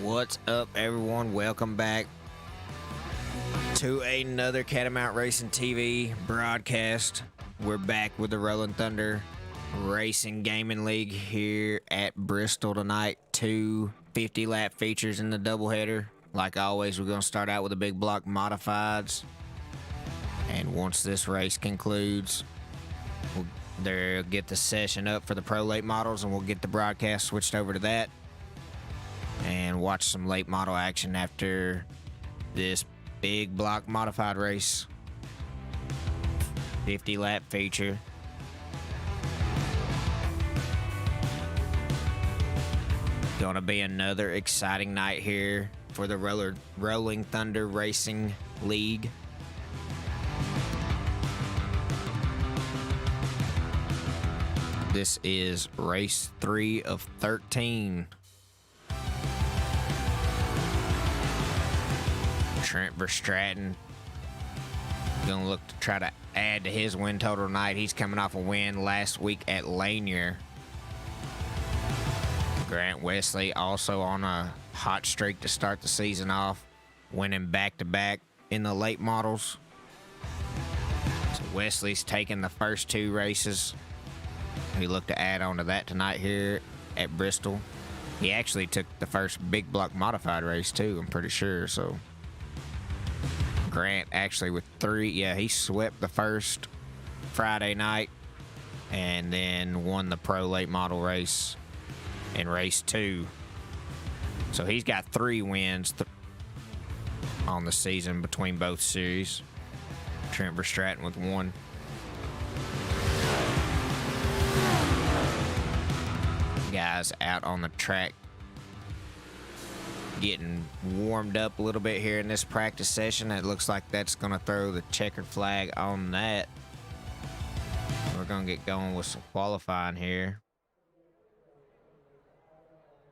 What's up, everyone? Welcome back to another Catamount Racing TV broadcast. We're back with the Rolling Thunder Racing Gaming League here at Bristol tonight. Two 50-lap features in the doubleheader. Like always, we're going to start out with the big block modifieds. And once this race concludes, they'll get the session up for the Pro Latemodels, and we'll get the broadcast switched over to that and watch some late model action after this big block modified race. 50-lap feature. Gonna be another exciting night here for the Rolling Thunder Racing League. This is race 3 of 13. Trent Verstraeten gonna look to try to add to his win total tonight. He's coming off a win last week at Lanier. Grant Wesley also on a hot streak to start the season off, winning back-to-back in the late models. So Wesley's taking the first 2 races. He looked to add on to that tonight here at Bristol. He actually took the first big block modified race too, I'm pretty sure. So Grant actually with 3, yeah, he swept the first Friday night and then won the Pro Late Model race in race 2. So he's got 3 wins on the season between both series. Trent Verstraeten with 1. Guys out on the track getting warmed up a little bit here in this practice session. It looks like that's going to throw the checkered flag on that. We're going to get going with some qualifying here.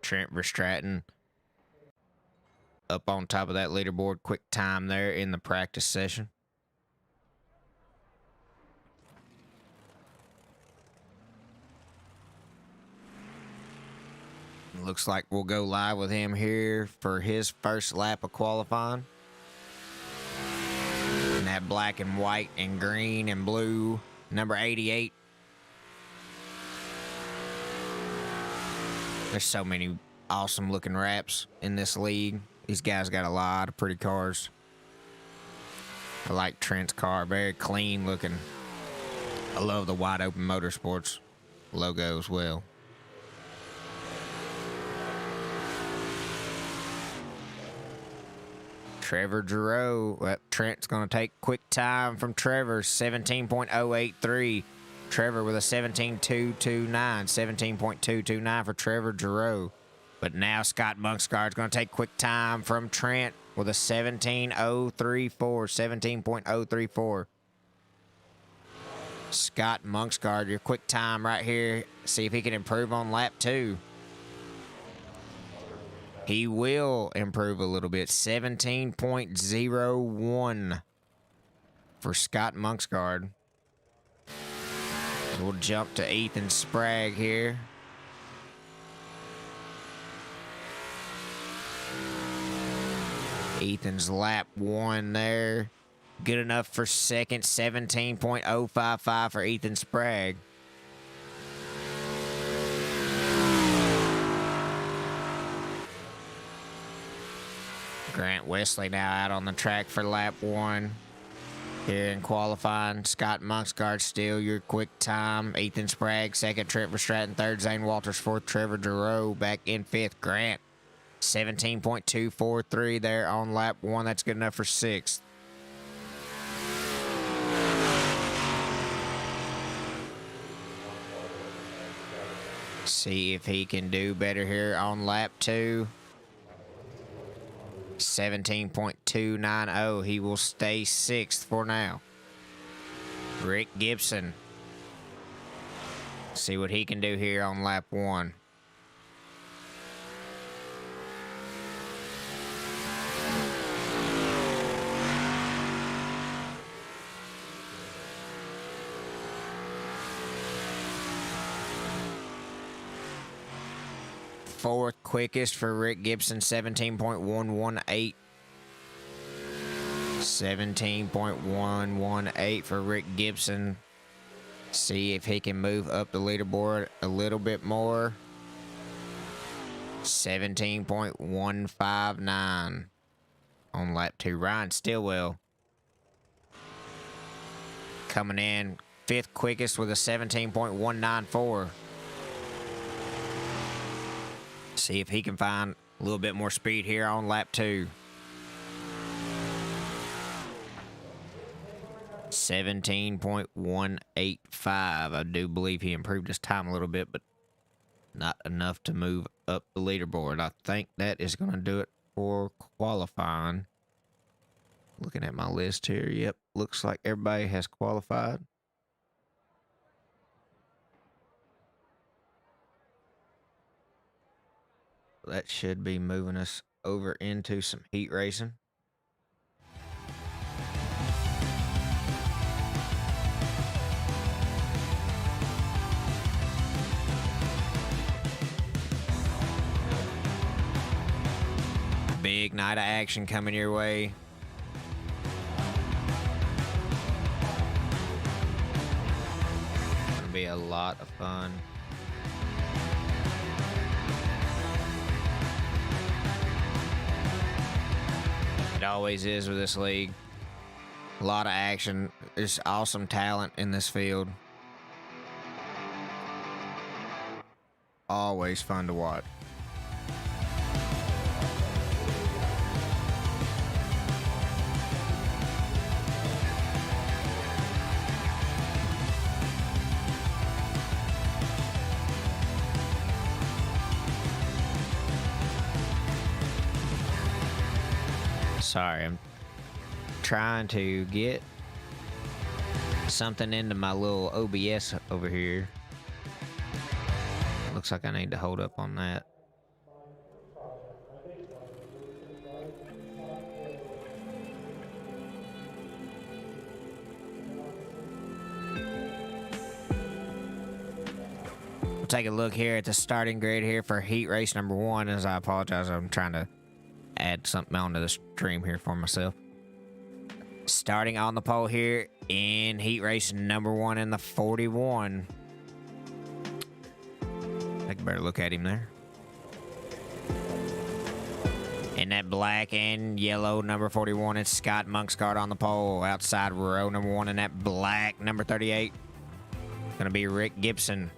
Trent Verstraeten up on top of that leaderboard. Quick time there in the practice session. Looks like we'll go live with him here for his first lap of qualifying. And that black and white and green and blue, number 88. There's so many awesome looking wraps in this league. These guys got a lot of pretty cars. I like Trent's car, very clean looking. I love the Wide Open Motorsports logo as well. Trevor Giroux. Trent's going to take quick time from Trevor, 17.083. Trevor with a 17.229. 17.229 for Trevor Giroux. But now Scott Munksgaard's going to take quick time from Trent with a 17.034. 17.034. Scott Munksgaard, your quick time right here. See if he can improve on lap 2. He will improve a little bit. 17.01 for Scott Munksgaard. We'll jump to Ethan Sprague here. Ethan's lap 1 there. Good enough for second. 17.055 for Ethan Sprague. Grant Wesley now out on the track for lap 1. Here in qualifying, Scott Munksgaard still your quick time. Ethan Sprague, second. Trent Verstraeten, third. Zane Walters, fourth. Trevor Giroux back in fifth. Grant, 17.243 there on lap 1. That's good enough for sixth. See if he can do better here on lap 2. 17.290. He will stay sixth for now. Rick Gibson. See what he can do here on lap 1. Fourth quickest for Rick Gibson, 17.118. 17.118 for Rick Gibson. See if he can move up the leaderboard a little bit more. 17.159 on lap 2. Ryan Stillwell coming in fifth quickest with a 17.194. See if he can find a little bit more speed here on lap 2. 17.185. I do believe he improved his time a little bit, but not enough to move up the leaderboard. I think that is going to do it for qualifying. Looking at my list here, yep, looks like everybody has qualified. That should be moving us over into some heat racing. Big night of action coming your way. Gonna be a lot of fun. It always is with this league. A lot of action. There's awesome talent in this field. Always fun to watch. Sorry, I'm trying to get something into my little OBS over here. Looks like I need to hold up on that. take a look here at the starting grid here for heat race number 1. As I apologize, I'm trying to add something onto the stream here for myself. Starting on the pole here in heat race number 1 in the 41. Take a better look at him there. In that black and yellow number 41, it's Scott Monksgaard on the pole. Outside row number 1 in that black number 38. Gonna be Rick Gibson.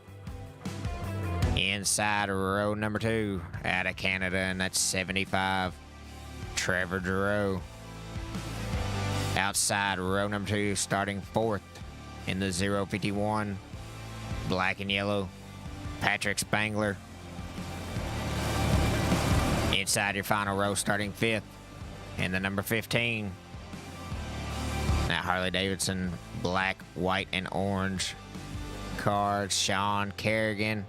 Inside row number 2 out of Canada, and that's 75. Trevor Giroux. Outside row number 2, starting 4th in the 051. Black and yellow. Patrick Spangler. Inside your final row, starting 5th in the number 15. That Harley Davidson black, white, and orange card, Sean Kerrigan.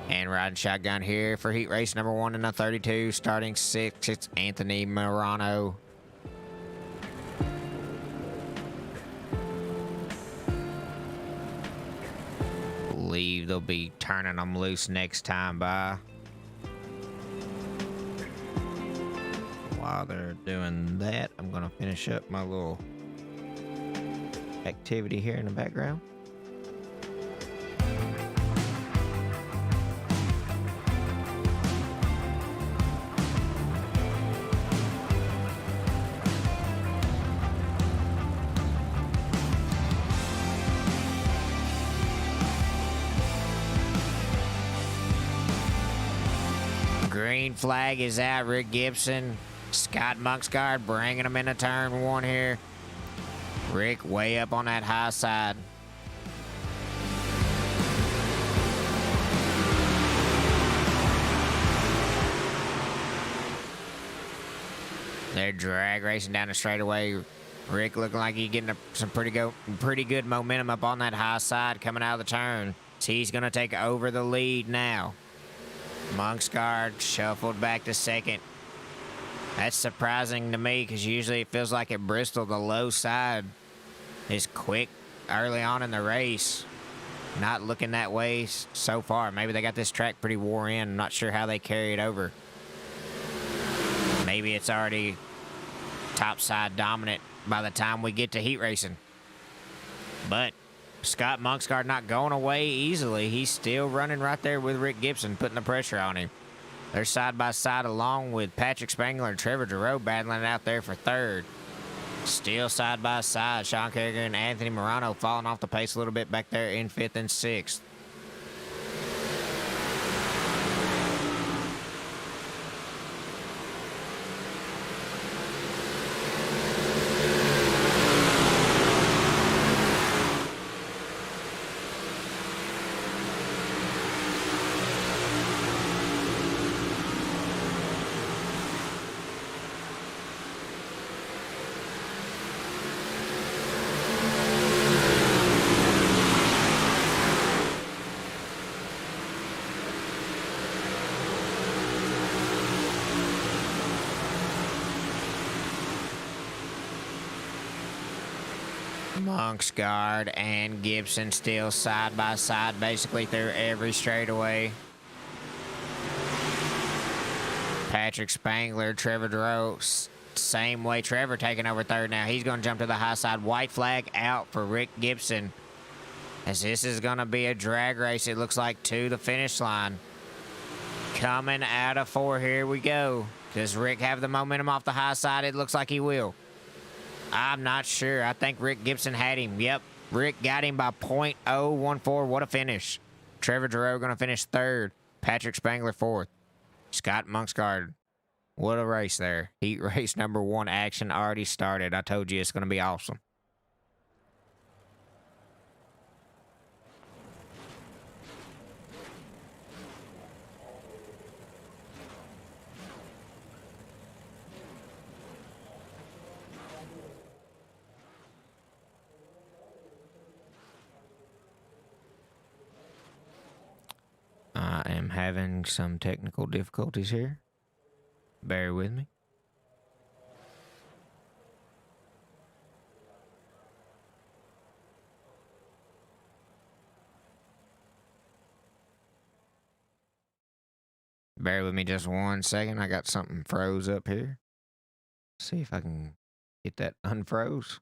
And riding shotgun here for heat race number 1 in the 32, starting 6th, it's Anthony Morano. Believe they'll be turning them loose next time by. While they're doing that, I'm gonna finish up my little activity here in the background. Green flag is out. Rick Gibson, Scott Monksgaard bringing him into turn 1 here. Rick way up on that high side. They're drag racing down the straightaway. Rick looking like he's getting some pretty good momentum up on that high side coming out of the turn. So he's going to take over the lead now. Monksgaard shuffled back to 2nd. That's surprising to me because usually it feels like at Bristol the low side is quick early on in the race. Not looking that way so far. Maybe they got this track pretty wore in. I'm not sure how they carry it over. Maybe it's already top side dominant by the time we get to heat racing. But Scott Monksgaard not going away easily. He's still running right there with Rick Gibson, putting the pressure on him. They're side by side along with Patrick Spangler and Trevor Giroux battling out there for 3rd. Still side by side. Sean Kerrigan and Anthony Morano falling off the pace a little bit back there in 5th and 6th. Monksgaard and Gibson still side by side basically through every straightaway. Patrick Spangler, Trevor Giroux, same way. Trevor taking over 3rd now. He's going to jump to the high side. White flag out for Rick Gibson. As this is going to be a drag race, it looks like, to the finish line. Coming out of 4, here we go. Does Rick have the momentum off the high side? It looks like he will. I'm not sure. I think Rick Gibson had him. Yep, Rick got him by .014. What a finish. Trevor Giroux going to finish 3rd. Patrick Spangler 4th. Scott Monksgaard. What a race there. Heat race number 1 action already started. I told you it's going to be awesome. I am having some technical difficulties here. Bear with me. Bear with me just 1 second. I got something froze up here. See if I can get that unfroze.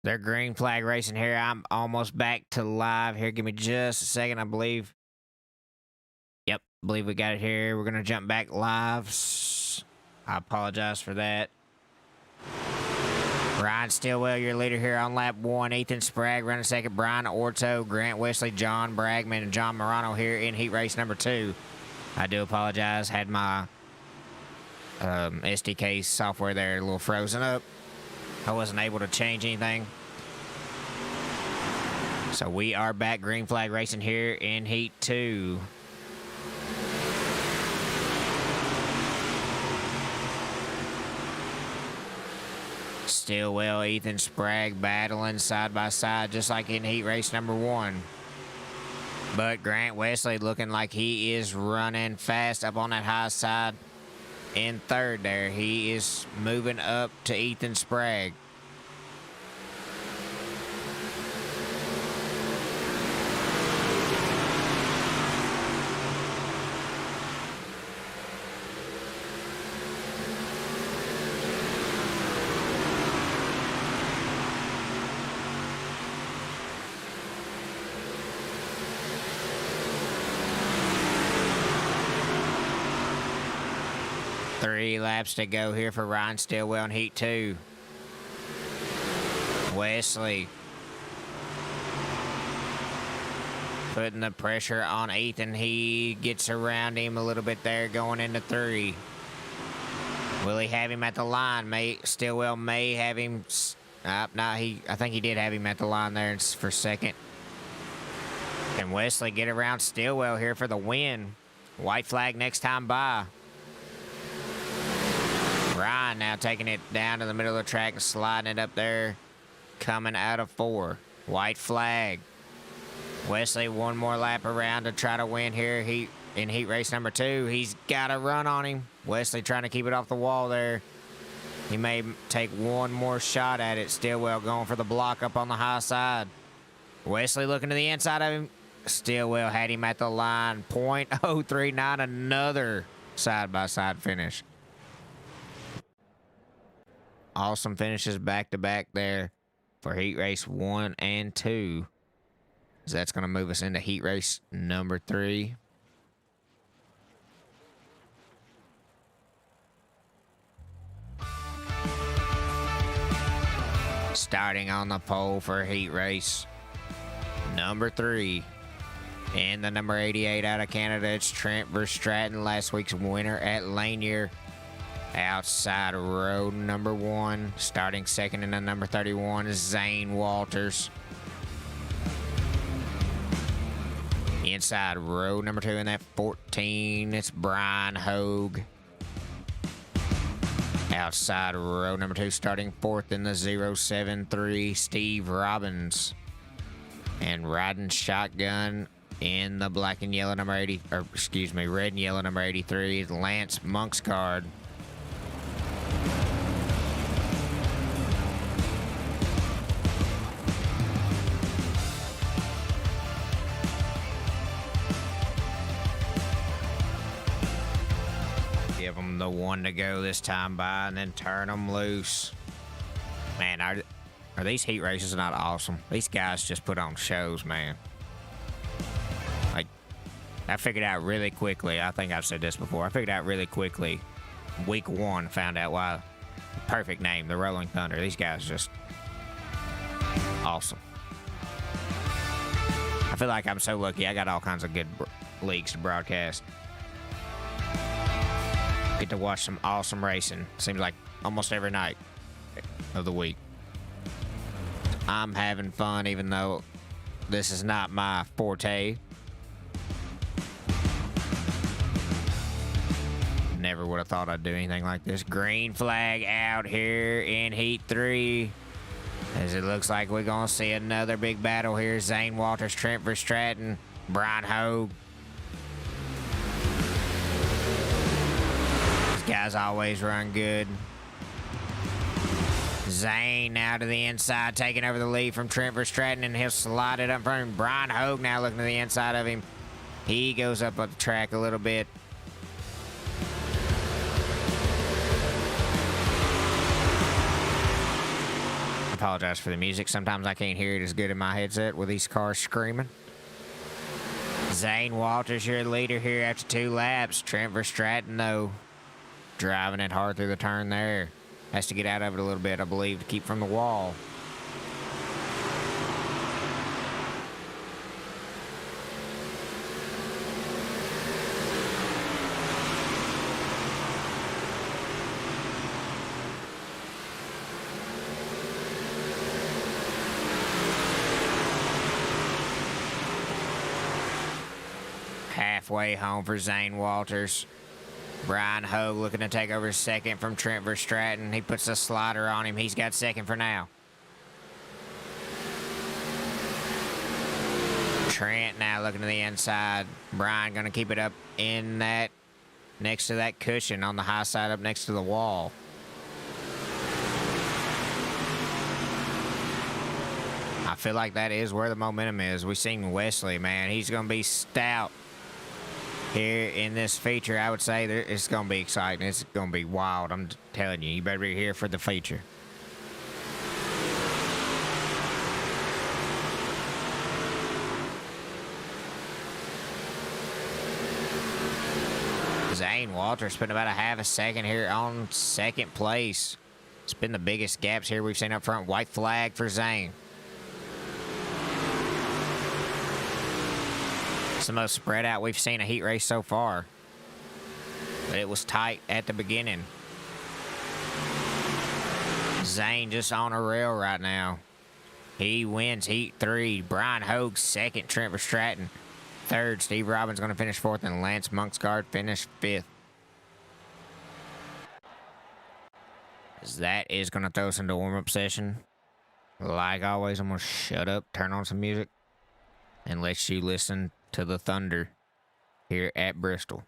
They're green flag racing here. I'm almost back to live here. Give me just a second, I believe. Yep, believe we got it here. We're going to jump back live. I apologize for that. Ryan Stillwell, your leader here on lap 1. Ethan Sprague running second. Brian Orto, Grant Wesley, John Bragman, and John Morano here in heat race number 2. I do apologize. Had my SDK software there a little frozen up. I wasn't able to change anything. So we are back green flag racing here in heat 2. Stillwell, Ethan Sprague battling side by side just like in heat race number 1. But Grant Wesley looking like he is running fast up on that high side. In third there, he is moving up to Ethan Sprague. Three laps to go here for Ryan Stillwell in heat 2. Wesley putting the pressure on Ethan. He gets around him a little bit there going into 3. Will he have him at the line? Stillwell may have him. I think he did have him at the line there for second. Can Wesley get around Stillwell here for the win? White flag next time by. Ryan now taking it down to the middle of the track and sliding it up there. Coming out of 4. White flag. Wesley one more lap around to try to win here in heat race number 2. He's got a run on him. Wesley trying to keep it off the wall there. He may take one more shot at it. Stillwell going for the block up on the high side. Wesley looking to the inside of him. Stillwell had him at the line. .039, another side-by-side finish. Awesome finishes back-to-back there for heat race 1 and 2. So that's going to move us into heat race number 3. Starting on the pole for heat race number 3. And the number 88 out of Canada, it's Trent Verstraeten, last week's winner at Lanier. Outside row number 1. Starting second in the number 31 is Zane Walters. Inside row number 2 in that 14, it's Brian Hogue. Outside row number 2, starting fourth in the 073, Steve Robbins. And riding shotgun in the black and yellow number 80, red and yellow number 83 is Lance Monksguard. Give them the one to go this time by and then turn them loose. Man, are these heat races not awesome? These guys just put on shows, man. Like, I figured out really quickly. I think I've said this before. I figured out really quickly. Week 1, found out why. Perfect name, the Rolling Thunder. These guys just awesome. I feel like I'm so lucky. I got all kinds of good leagues to broadcast. Get to watch some awesome racing. Seems like almost every night of the week. I'm having fun, even though this is not my forte. Never would have thought I'd do anything like this. Green flag out here in Heat 3. As it looks like we're going to see another big battle here. Zane Walters, Trent Verstraeten, Brian Hogue. These guys always run good. Zane now to the inside, taking over the lead from Trent Verstraeten, and he'll slide it up in front of him. Brian Hogue now looking to the inside of him. He goes up the track a little bit. I apologize for the music. Sometimes I can't hear it as good in my headset with these cars screaming. Zane Walters, your leader here after 2 laps. Trent Verstraeten, though, driving it hard through the turn there. Has to get out of it a little bit, I believe, to keep from the wall. Halfway home for Zane Walters. Brian Hogue looking to take over second from Trent Verstraeten. He puts the slider on him. He's got second for now. Trent now looking to the inside. Brian going to keep it up in that, next to that cushion on the high side up next to the wall. I feel like that is where the momentum is. We've seen Wesley, man. He's going to be stout here in this feature. I would say that it's going to be exciting. It's going to be wild. I'm telling you, you better be here for the feature. Zane Walters putting about a half a second here on second place. It's been the biggest gaps here we've seen up front. White flag for Zane. It's the most spread out we've seen a heat race so far. But it was tight at the beginning. Zane just on a rail right now. He wins Heat 3. Brian Hogue second. Trent Verstraeten third. Steve Robbins going to finish 4th. And Lance Monksgaard finished 5th. That is going to throw us into warm-up session. Like always, I'm going to shut up, turn on some music, and let you listen to the Thunder here at Bristol.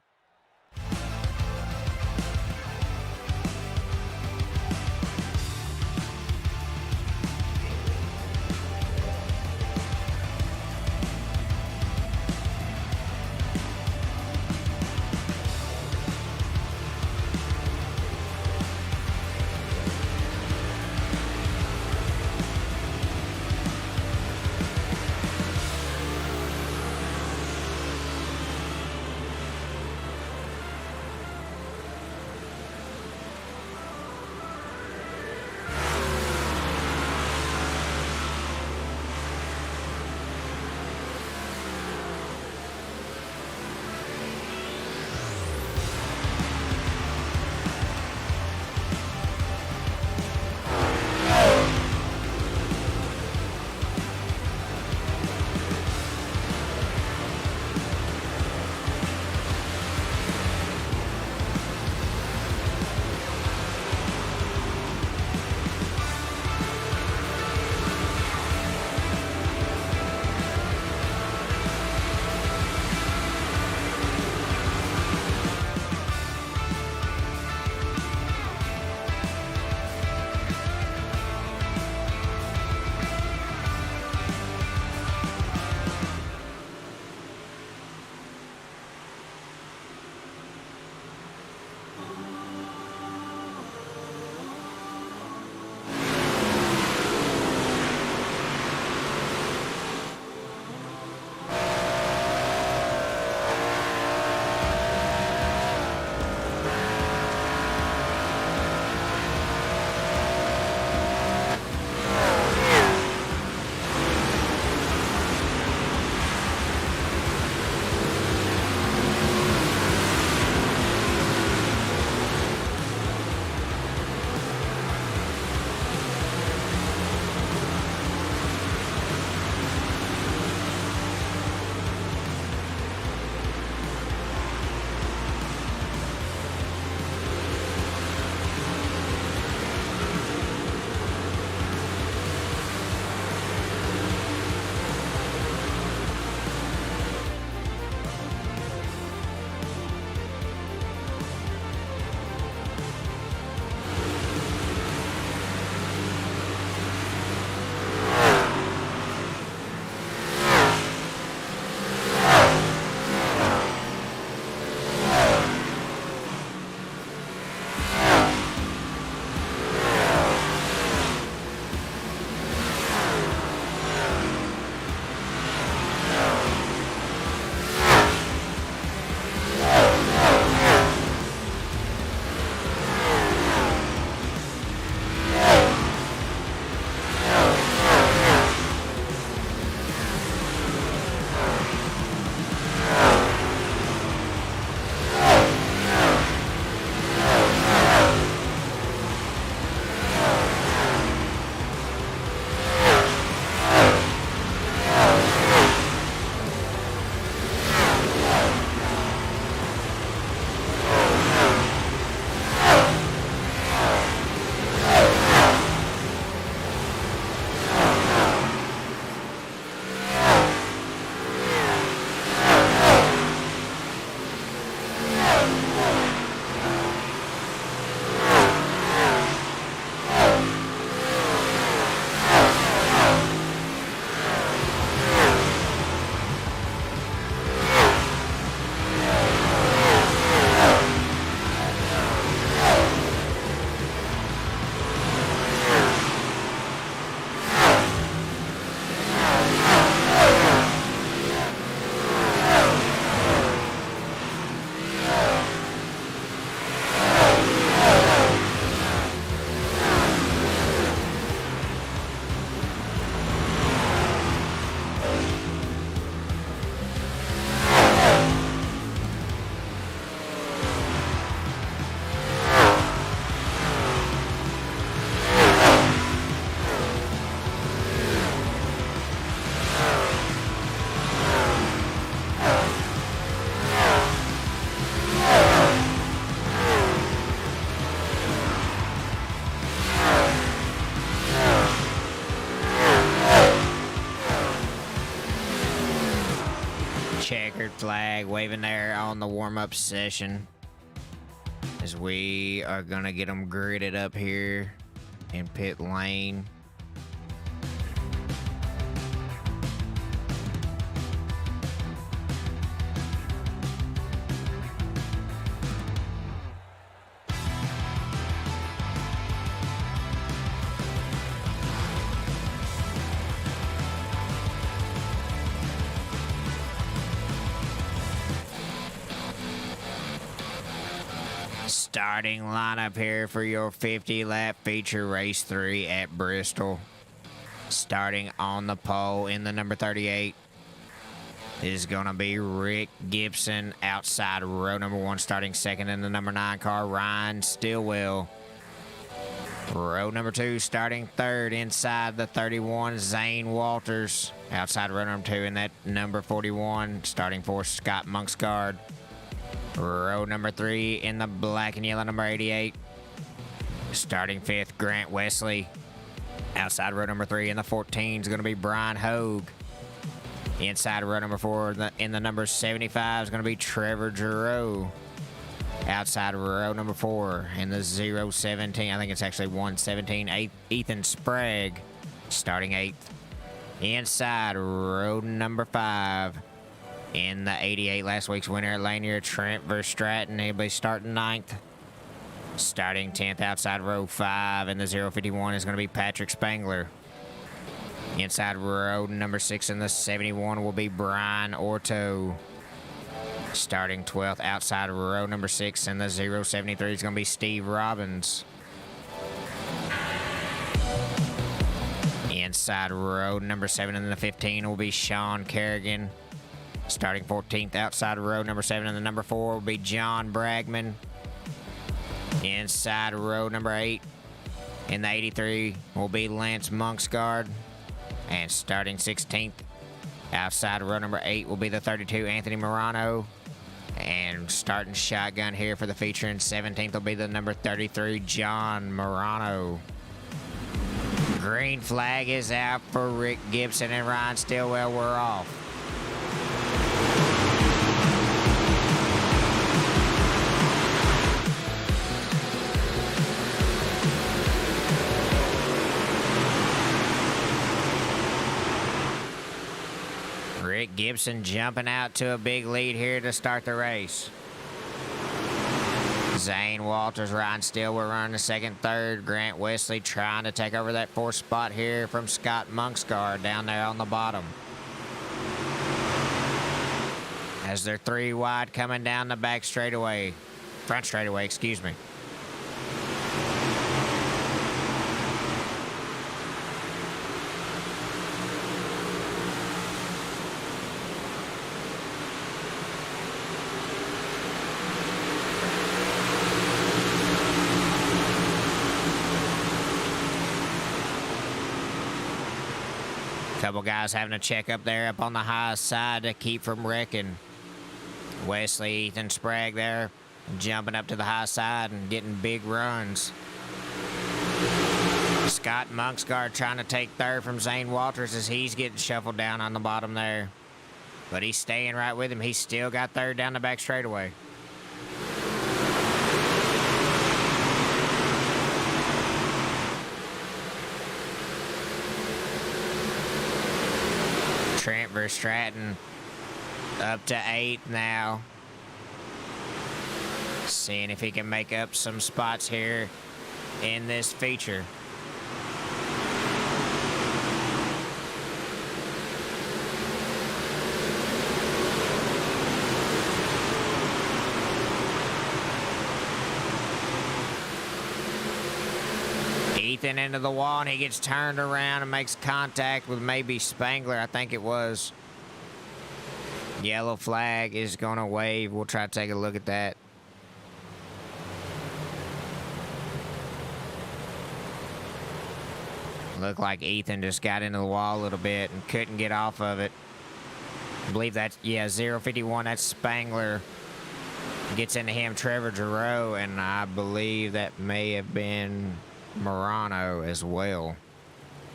checkered flag waving there on the warm-up session, as we are gonna get them gridded up here in pit lane. Starting lineup here for your 50-lap feature race 3 at Bristol. Starting on the pole in the number 38 is going to be Rick Gibson. Outside row number 1, starting second in the number 9 car, Ryan Stillwell. Row number 2, starting third inside the 31, Zane Walters. Outside row number 2 in that number 41, starting fourth, Scott Monksguard. Row number 3 in the black and yellow number 88. Starting fifth, Grant Wesley. Outside row number 3 in the 14 is going to be Brian Hogue. Inside row number 4 in the number 75 is going to be Trevor Giroux. Outside row number 4 in the 017, I think it's actually 117, Ethan Sprague. Starting 8th. Inside row number 5. In the 88, last week's winner at Lanier, Trent Verstraeten. He'll be starting 9th. Starting 10th outside row 5 in the 051 is going to be Patrick Spangler. Inside row number 6 in the 71 will be Brian Orto. Starting 12th outside row number 6 in the 073 is going to be Steve Robbins. Inside row number 7 in the 15 will be Sean Kerrigan. Starting 14th outside row number 7 and the number 4 will be John Bragman. Inside row number 8 in the 83 will be Lance Monksguard. And starting 16th outside row number 8 will be the 32 Anthony Morano. And starting shotgun here for the feature in 17th will be the number 33 John Morano. Green flag is out for Rick Gibson and Ryan Stillwell. We're off. Rick Gibson jumping out to a big lead here to start the race. Zane Walters, Ryan Stillwell running the second, third. Grant Wesley trying to take over that fourth spot here from Scott Monksguard down there on the bottom. As they're 3 wide coming down the back straightaway. Front straightaway, excuse me. Couple guys having a check up there up on the high side to keep from wrecking. Wesley, Ethan Sprague there jumping up to the high side and getting big runs. Scott Monksguard trying to take third from Zane Walters as he's getting shuffled down on the bottom there. But he's staying right with him. He's still got third down the back straightaway. Trent Verstraeten up to 8th now. Seeing if he can make up some spots here in this feature. Ethan into the wall, and he gets turned around and makes contact with maybe Spangler, I think it was. Yellow flag is going to wave. We'll try to take a look at that. Looked like Ethan just got into the wall a little bit and couldn't get off of it. I believe that's, yeah, 051, that's Spangler. Gets into him, Trevor Giroux, and I believe that may have been Morano as well.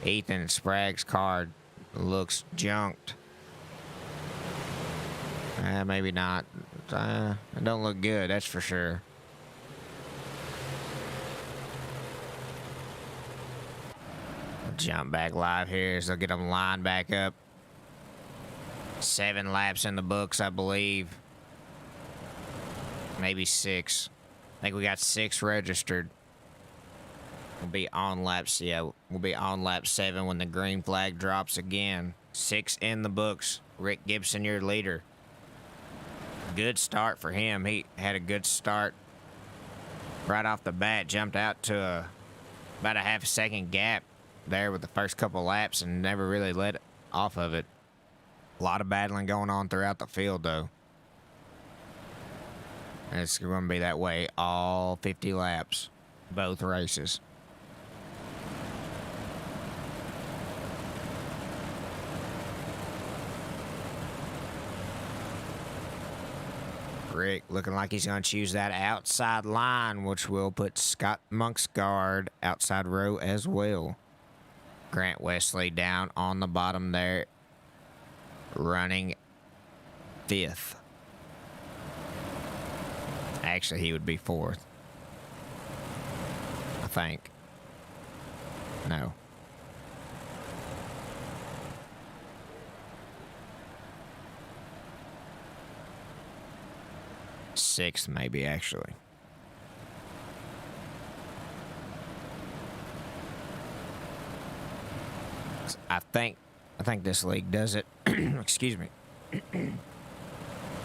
Ethan Sprague's card looks junked. Maybe not. It don't look good, that's for sure. Jump back live here, so get them lined back up. 7 laps in the books, I believe. Maybe 6. I think we got 6 registered. We'll be on laps, yeah, we'll be on lap 7 when the green flag drops again. 6 in the books. Rick Gibson, your leader. Good start for him. He had a good start right off the bat. Jumped out to about a half-second gap there with the first couple laps and never really let off of it. A lot of battling going on throughout the field, though. And it's going to be that way all 50 laps, both races. Rick looking like he's going to choose that outside line, which will put Scott Monksguard outside row as well. Grant Wesley down on the bottom there, running 5th. Actually, he would be 4th. I think. No. Sixth, maybe, actually. I think this league does it. Excuse me.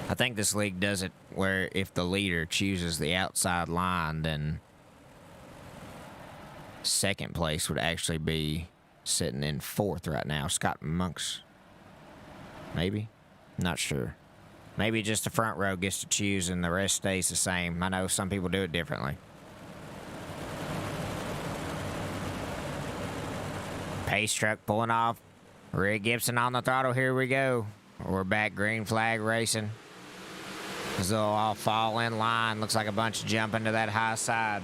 I think this league does it where if the leader chooses the outside line, then second place would actually be sitting in 4th right now. Scott Monks. Maybe? Not sure. Maybe just the front row gets to choose and the rest stays the same. I know some people do it differently. Pace truck pulling off. Rick Gibson on the throttle. Here we go. We're back green flag racing. As they'll all fall in line. Looks like a bunch jumping to that high side.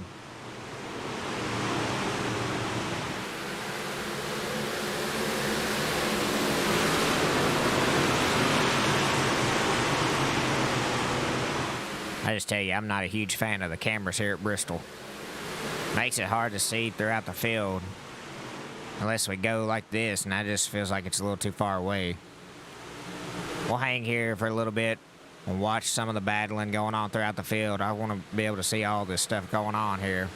I just tell you, I'm not a huge fan of the cameras here at Bristol. Makes it hard to see throughout the field. Unless we go like this, and that just feels like it's a little too far away. We'll hang here for a little bit and watch some of the battling going on throughout the field. I want to be able to see all this stuff going on here.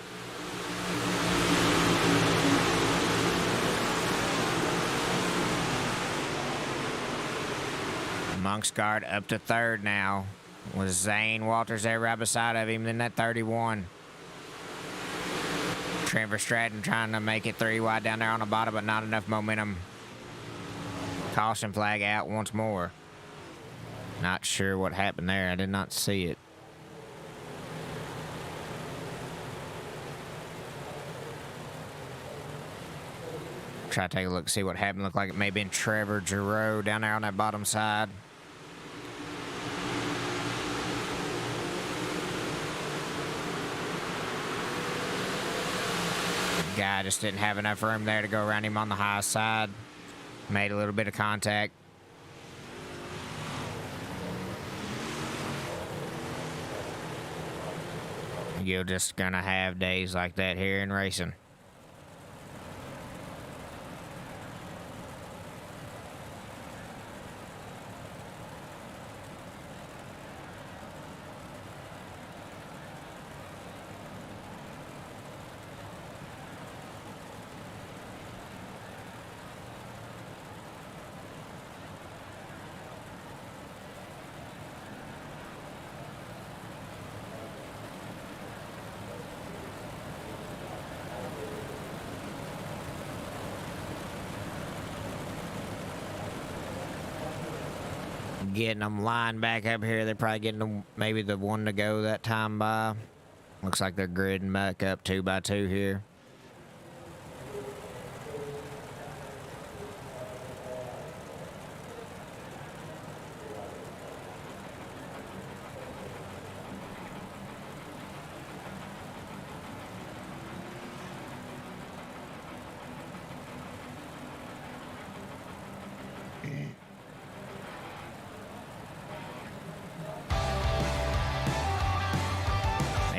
Monksguard up to 3rd now, with Zane Walters there right beside of him in that 31. Trevor Stratton trying to make it 3 wide down there on the bottom, but not enough momentum. Caution flag out once more. Not sure what happened there. I did not see it. Try to take a look, see what happened. Looked like it may have been Trevor Giroux down there on that bottom side. Guy just didn't have enough room there to go around him on the high side. Made a little bit of contact. You're just gonna have days like that here in racing. Getting them lined back up here. They're probably getting them, maybe the one to go that time by. Looks like they're gridding back up 2 by 2 here.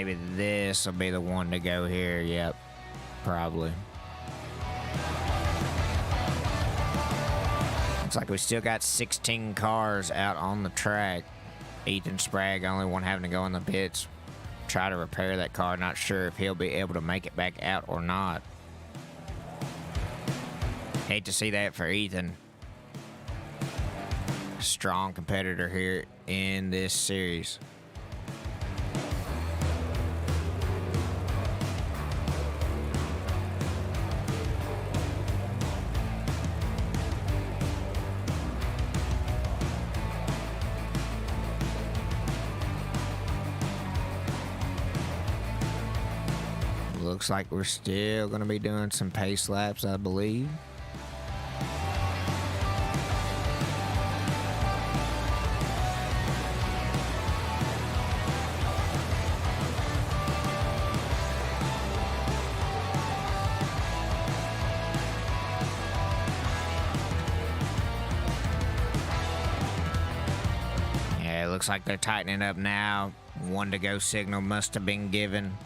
maybe this will be the one to go here. Yep, probably. Looks like we still got 16 cars out on the track. Ethan Sprague, only one having to go in the pits, try to repair that car. Not sure if he'll be able to make it back out or not. Hate to see that for Ethan. Strong competitor here in this series. Looks like we're still going to be doing some pace laps, I believe. Yeah, it looks like they're tightening up now. 1 to go signal must have been given.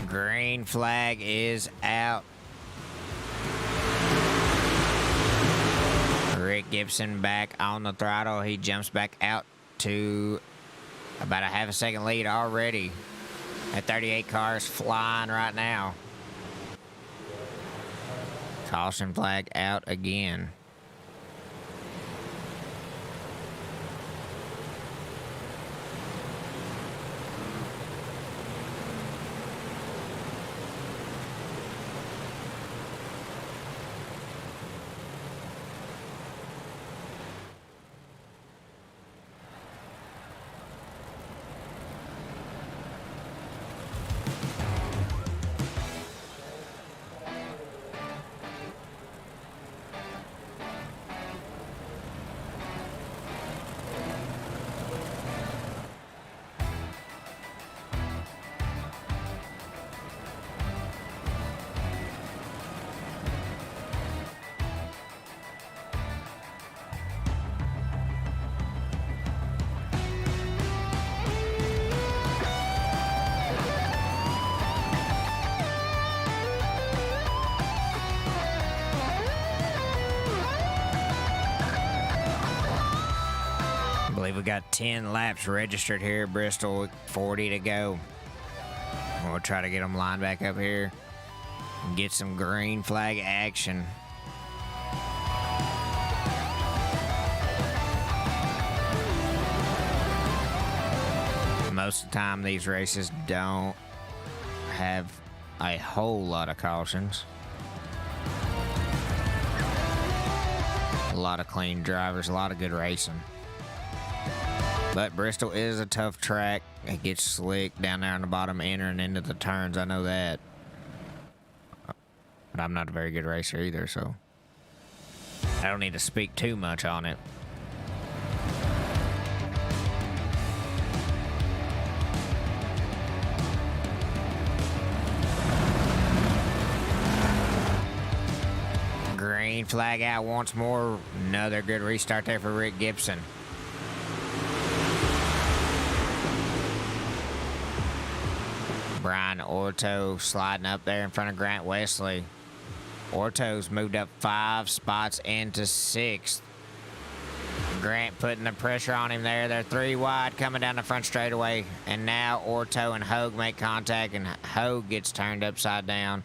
Green flag is out. Rick Gibson back on the throttle. He jumps back out to about a half a second lead already. That 38 car is flying right now. Caution flag out again. I believe we got 10 laps registered here at Bristol, 40 to go. We'll try to get them lined back up here and get some green flag action. Most of the time, these races don't have a whole lot of cautions. A lot of clean drivers, a lot of good racing. But Bristol is a tough track. It gets slick down there on the bottom, entering into the turns. I know that. But I'm not a very good racer either, so I don't need to speak too much on it. Green flag out once more. Another good restart there for Rick Gibson. Brian Orto sliding up there in front of Grant Wesley. Orto's moved up 5 spots into 6th. Grant putting the pressure on him there. They're 3 wide coming down the front straightaway. And now Orto and Hogue make contact, and Hogue gets turned upside down.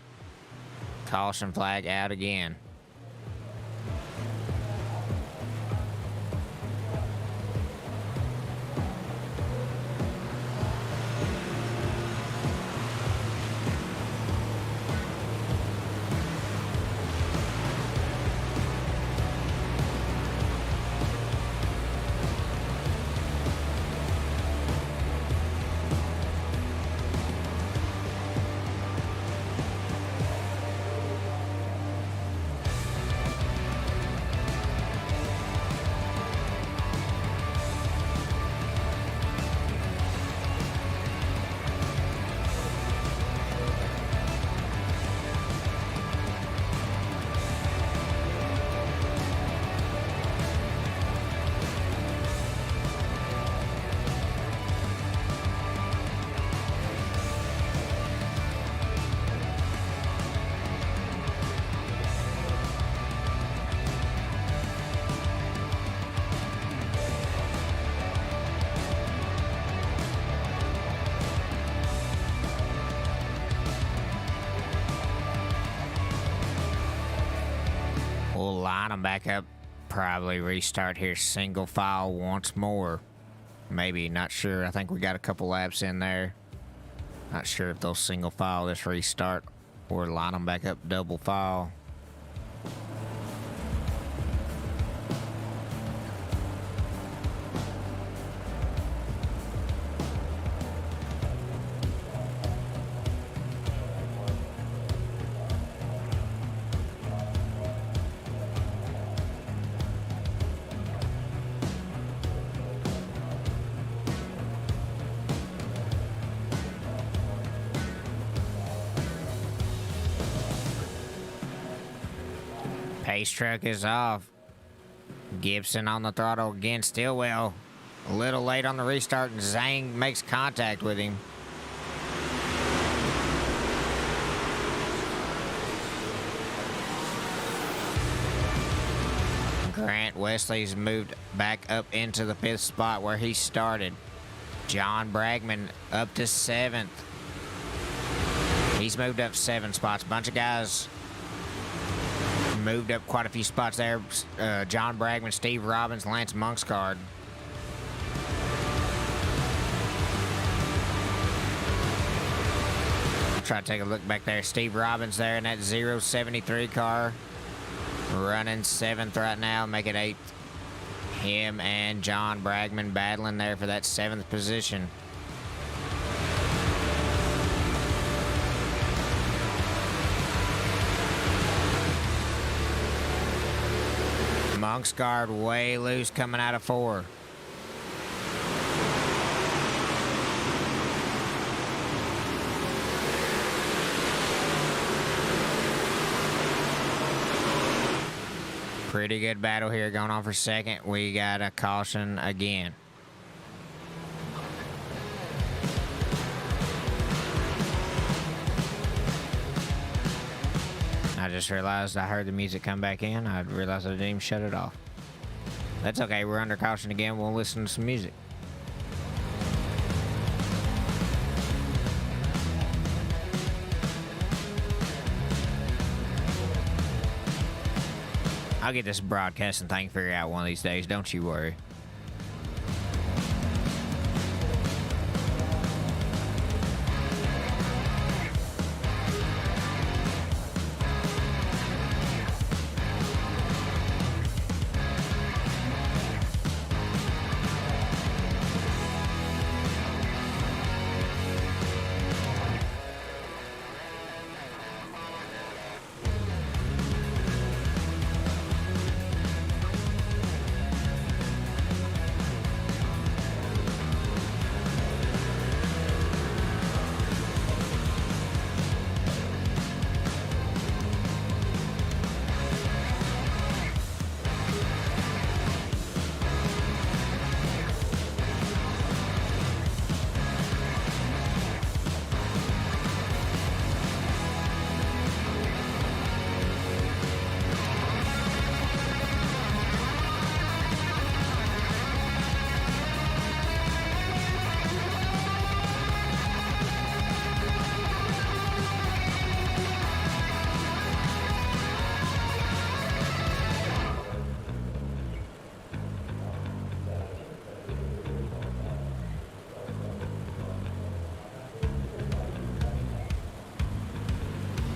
Caution flag out again. We'll line them back up. Probably restart here single file once more. Maybe, not sure. I think we got a couple laps in there. Not sure if they'll single file this restart or line them back up double file. Pace truck is off. Gibson on the throttle again, Stillwell. A little late on the restart, and Zhang makes contact with him. Grant Wesley's moved back up into the 5th spot where he started. John Bragman up to 7th. He's moved up 7 spots. Bunch of guys moved up quite a few spots there. John Bragman, Steve Robbins, Lance Monkscard. Try to take a look back there. Steve Robbins there in that 073 car. Running 7th right now, make it 8th. Him and John Bragman battling there for that 7th position. Monkscard way loose coming out of 4. Pretty good battle here going on for 2nd. We got a caution again. I just realized I heard the music come back in. I realized I didn't even shut it off. That's okay. We're under caution again. We'll listen to some music. I'll get this broadcasting thing figured out one of these days. Don't you worry.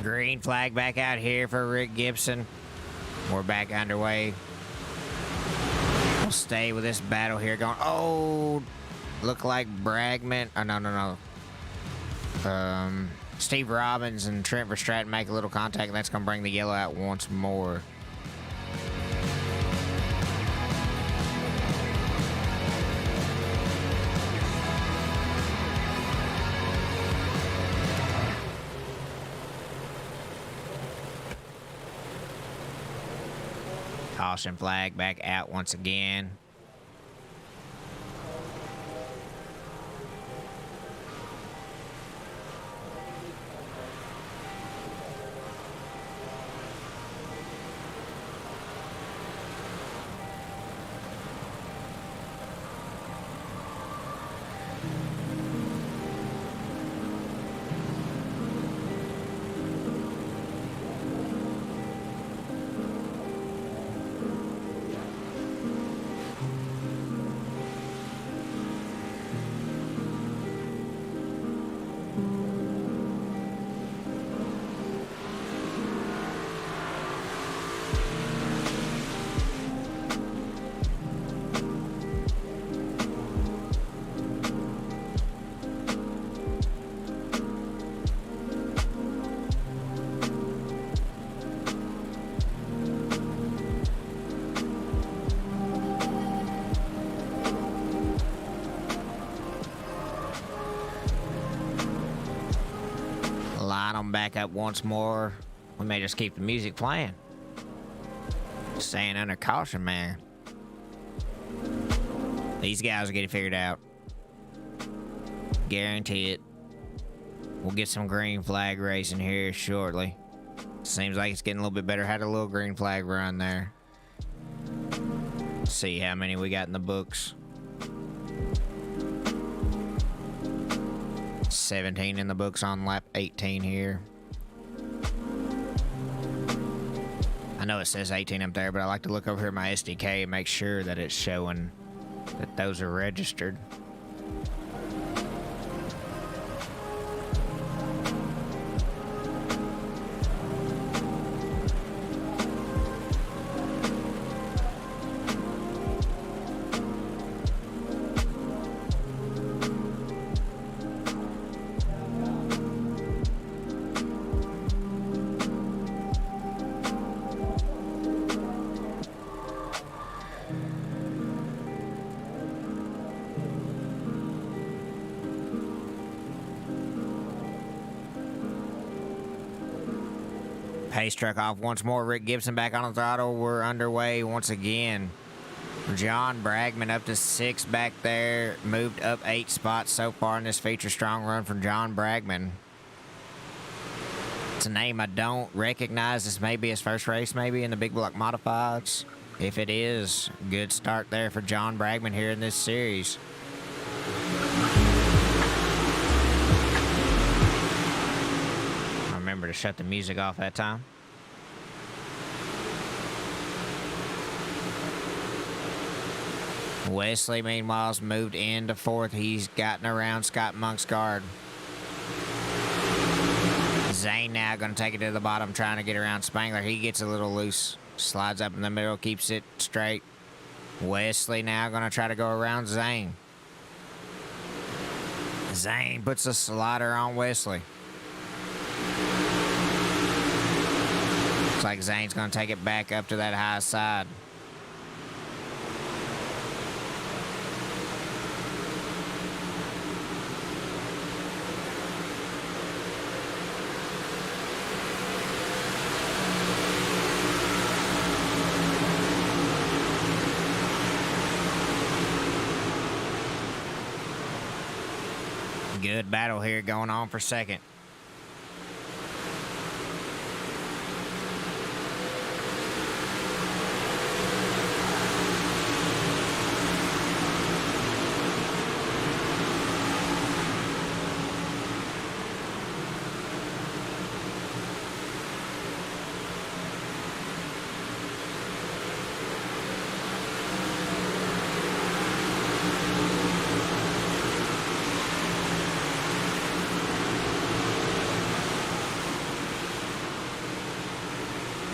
Green flag back out here for Rick Gibson. We're back underway. We'll stay with this battle here going. Oh, look like Bragman. Oh, no. Steve Robbins and Trent Verstraeten make a little contact, and that's going to bring the yellow out once more. Caution flag back out once again. back up once more. We may just keep the music playing. Staying under caution, man. These guys will get it figured out. Guarantee it. We'll get some green flag racing here shortly. Seems like it's getting a little bit better. Had a little green flag run there. See how many we got in the books. 17 in the books on lap 18 here. I know it says 18 up there, but I like to look over here at my SDK and make sure that it's showing that those are registered. Pace truck off once more. Rick Gibson back on the throttle. We're underway once again. John Bragman up to 6 back there. Moved up 8 spots so far in this feature. Strong run from John Bragman. It's a name I don't recognize. This may be his first race, maybe, in the big block modifieds. If it is, good start there for John Bragman here in this series. Remember to shut the music off that time. Wesley, meanwhile, has moved into 4th. He's gotten around Scott Monk's guard. Zane now going to take it to the bottom, trying to get around Spangler. He gets a little loose. Slides up in the middle, keeps it straight. Wesley now going to try to go around Zane. Zane puts a slider on Wesley. Looks like Zane's going to take it back up to that high side. Good battle here going on for second.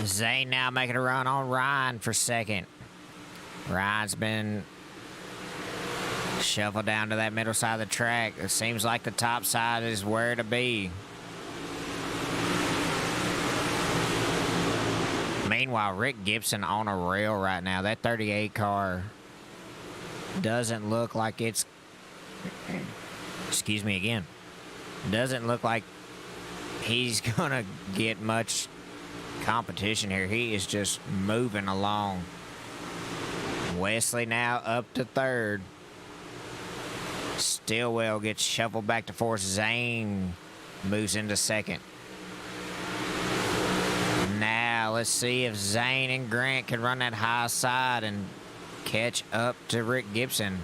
Zane now making a run on Ryan for second. Ryan's been shuffled down to that middle side of the track. It seems like the top side is where to be. Meanwhile, Rick Gibson on a rail right now. That 38 car doesn't look like it's... Excuse me again. Doesn't look like he's gonna get much competition here. He is just moving along. Wesley now up to 3rd. Stillwell gets shuffled back to 4th. Zane moves into 2nd. Now let's see if Zane and Grant can run that high side and catch up to Rick Gibson.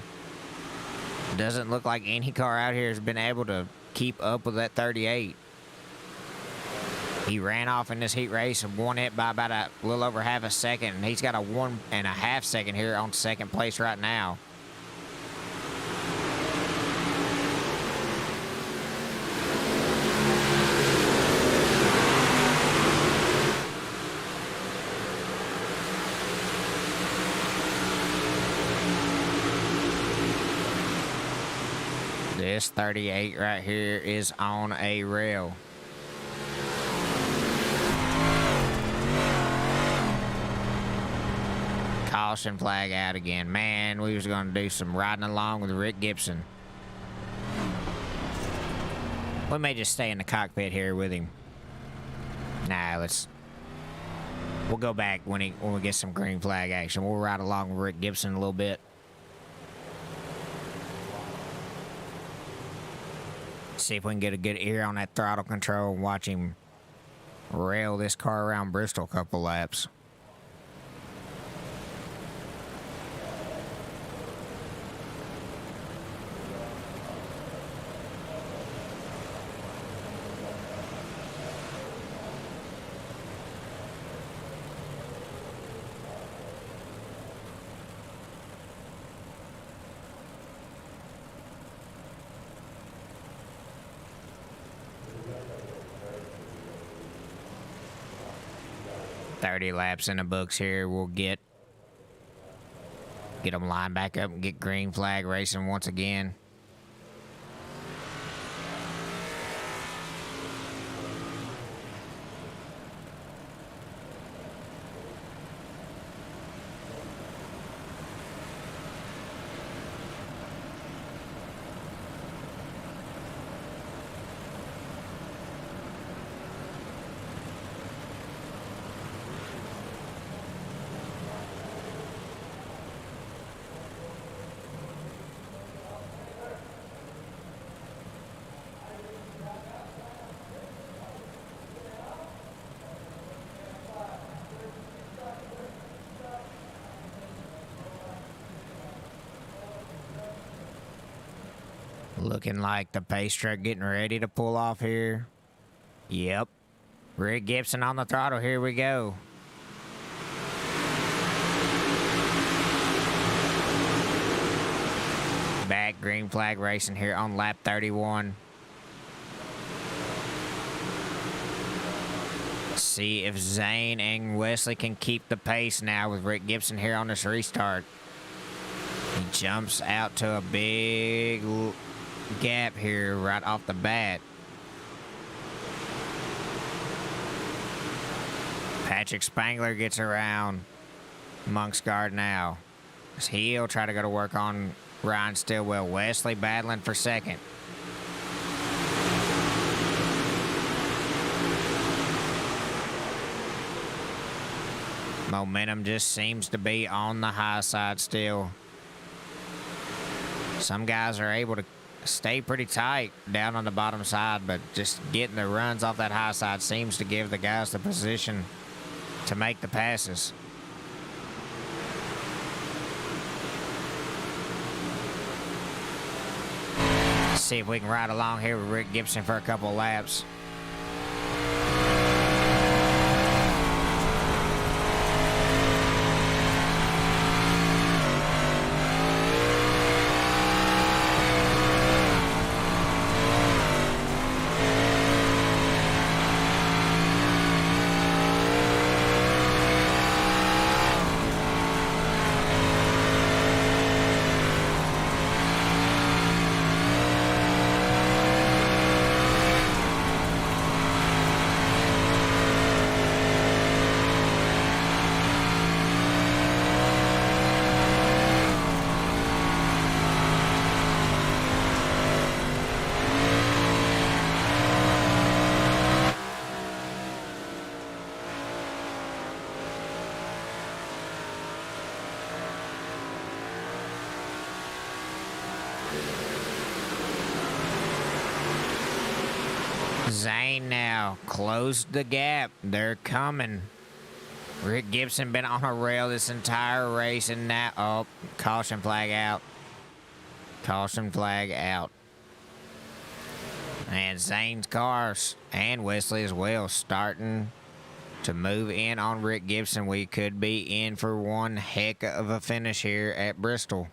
Doesn't look like any car out here has been able to keep up with that 38. He ran off in this heat race and won it by about a little over half a second. And he's got a 1.5 second here on 2nd place right now. This 38 right here is on a rail. Caution flag out again. Man, we was going to do some riding along with Rick Gibson. We may just stay in the cockpit here with him. We'll go back when we get some green flag action. We'll ride along with Rick Gibson a little bit. See if we can get a good ear on that throttle control and watch him rail this car around Bristol a couple laps. $30 laps in the books here. We'll get them lined back up and get green flag racing once again. Looking like the pace truck getting ready to pull off here. Yep. Rick Gibson on the throttle. Here we go. Back green flag racing here on lap 31. See if Zane and Wesley can keep the pace now with Rick Gibson here on this restart. He jumps out to a big gap here right off the bat. Patrick Spangler gets around Monksguard now. He'll try to go to work on Ryan Stillwell. Wesley battling for second. Momentum just seems to be on the high side still. Some guys are able to stay pretty tight down on the bottom side, but just getting the runs off that high side seems to give the guys the position to make the passes. See if we can ride along here with Rick Gibson for a couple of laps. Zane now closed the gap. They're coming. Rick Gibson been on a rail this entire race, and now, oh, caution flag out. Caution flag out. And Zane's cars, and Wesley as well, starting to move in on Rick Gibson. We could be in for one heck of a finish here at Bristol.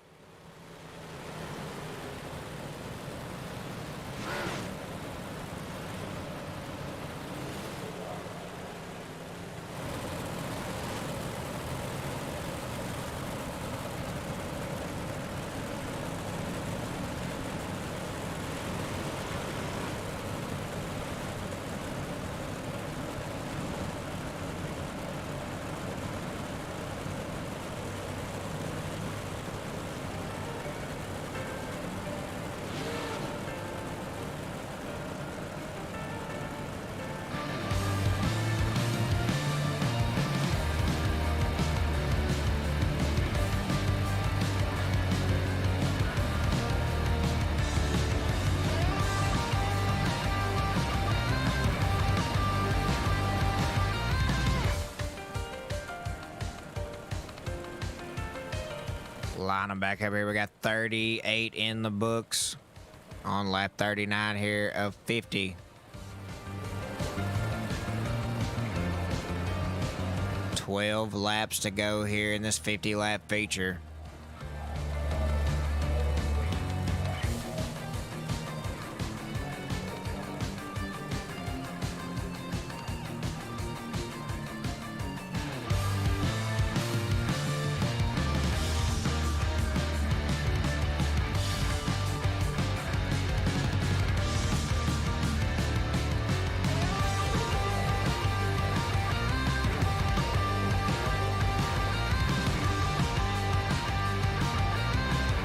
Line them back up here. We got 38 in the books on lap 39 here of 50. 12 laps to go here in this 50-lap feature.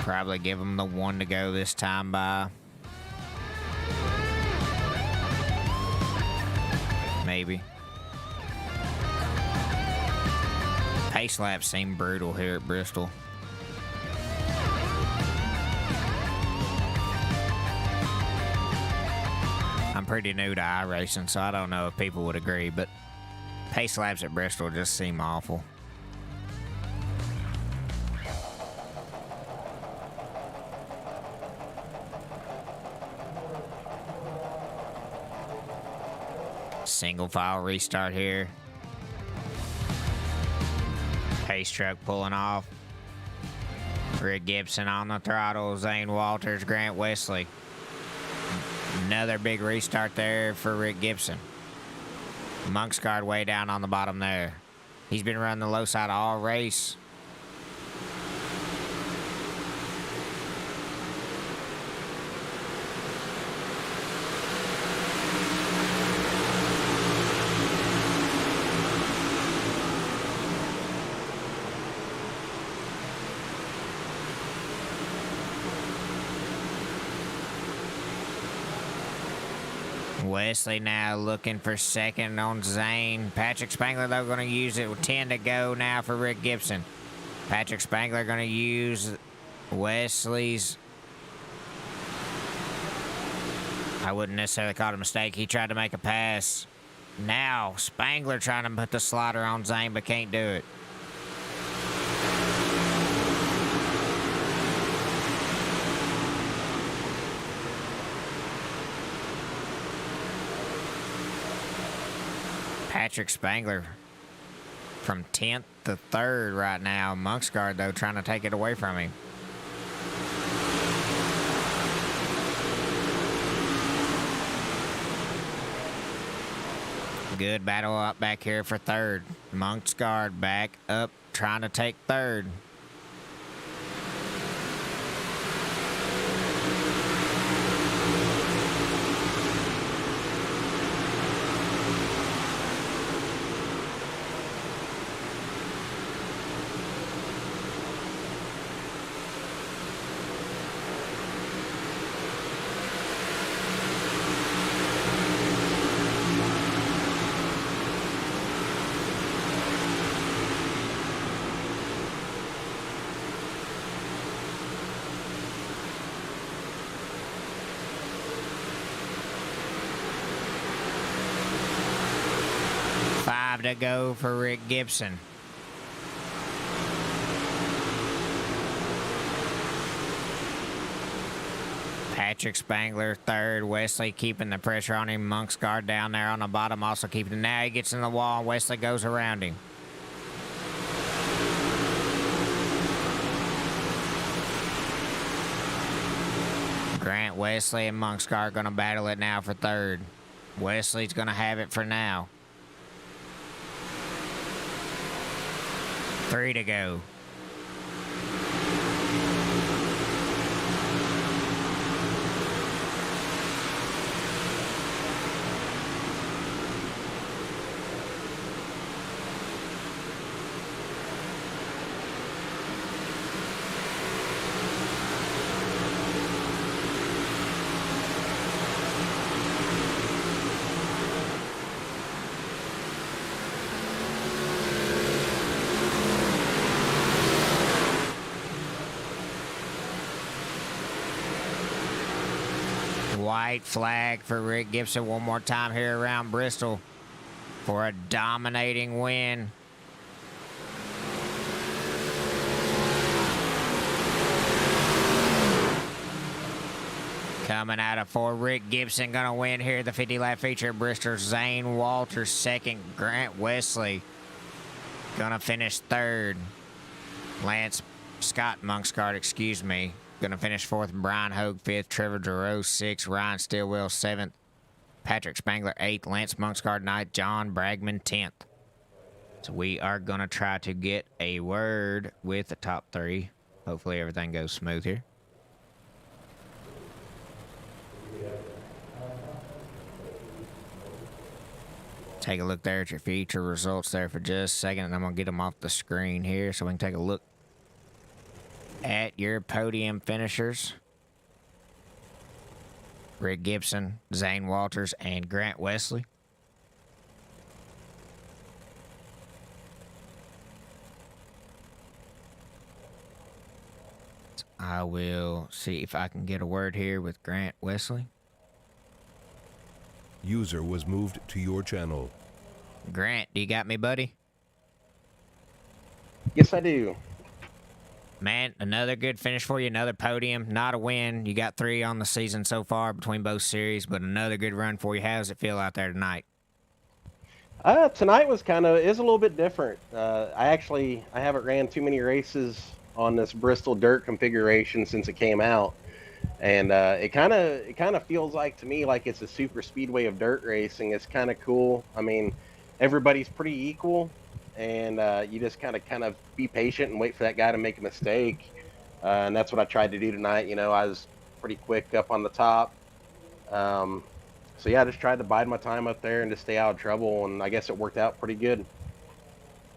Probably give them the one to go this time by. Maybe. Pace laps seem brutal here at Bristol. I'm pretty new to iRacing, so I don't know if people would agree, but pace laps at Bristol just seem awful. Single file restart here. Pace truck pulling off. Rick Gibson on the throttle. Zane Walters, Grant Wesley. Another big restart there for Rick Gibson. Monksguard way down on the bottom there. He's been running the low side all race. Wesley now looking for second on Zane. Patrick Spangler, though, going to use it with 10 to go now for Rick Gibson. Patrick Spangler going to use Wesley's. I wouldn't necessarily call it a mistake. He tried to make a pass. Now, Spangler trying to put the slider on Zane, but can't do it. Patrick Spangler from 10th to 3rd right now. Monksguard, though, trying to take it away from him. Good battle up back here for 3rd. Monksguard back up, trying to take 3rd. To go for Rick Gibson. Patrick Spangler 3rd. Wesley keeping the pressure on him. Monksguard down there on the bottom also keeping it. Now he gets in the wall. Wesley goes around him. Grant Wesley and Monksguard going to battle it now for 3rd. Wesley's going to have it for now. 3 to go. White flag for Rick Gibson one more time here around Bristol for a dominating win. Coming out of 4, Rick Gibson gonna win here. The 50-lap feature at Bristol. Zane Walters second. Grant Wesley gonna finish third. Scott Monkscard, excuse me, gonna finish fourth. Brian Hogue fifth. Trevor Giroux sixth. Ryan Stillwell seventh. Patrick Spangler eighth. Lance Monkscard ninth. John Bragman 10th. So we are gonna try to get a word with the top 3. Hopefully everything goes smooth here. Take a look there at your feature results there for just a second, and I'm going to get them off the screen here so we can take a look at your podium finishers. Rick Gibson, Zane Walters, and Grant Wesley. I will see if I can get a word here with Grant Wesley. User was moved to your channel. Grant, do you got me, buddy? Yes, I do. Man, another good finish for you, another podium, not a win. You got 3 on the season so far between both series, but another good run for you. How does it feel out there tonight? Tonight was is a little bit different. I haven't ran too many races on this Bristol dirt configuration since it came out. And it kind of feels like to me like it's a super speedway of dirt racing. It's kind of cool. I mean, everybody's pretty equal, and you just kind of be patient and wait for that guy to make a mistake. And that's what I tried to do tonight. You know, I was pretty quick up on the top. So yeah, I just tried to bide my time up there and just stay out of trouble. And I guess it worked out pretty good.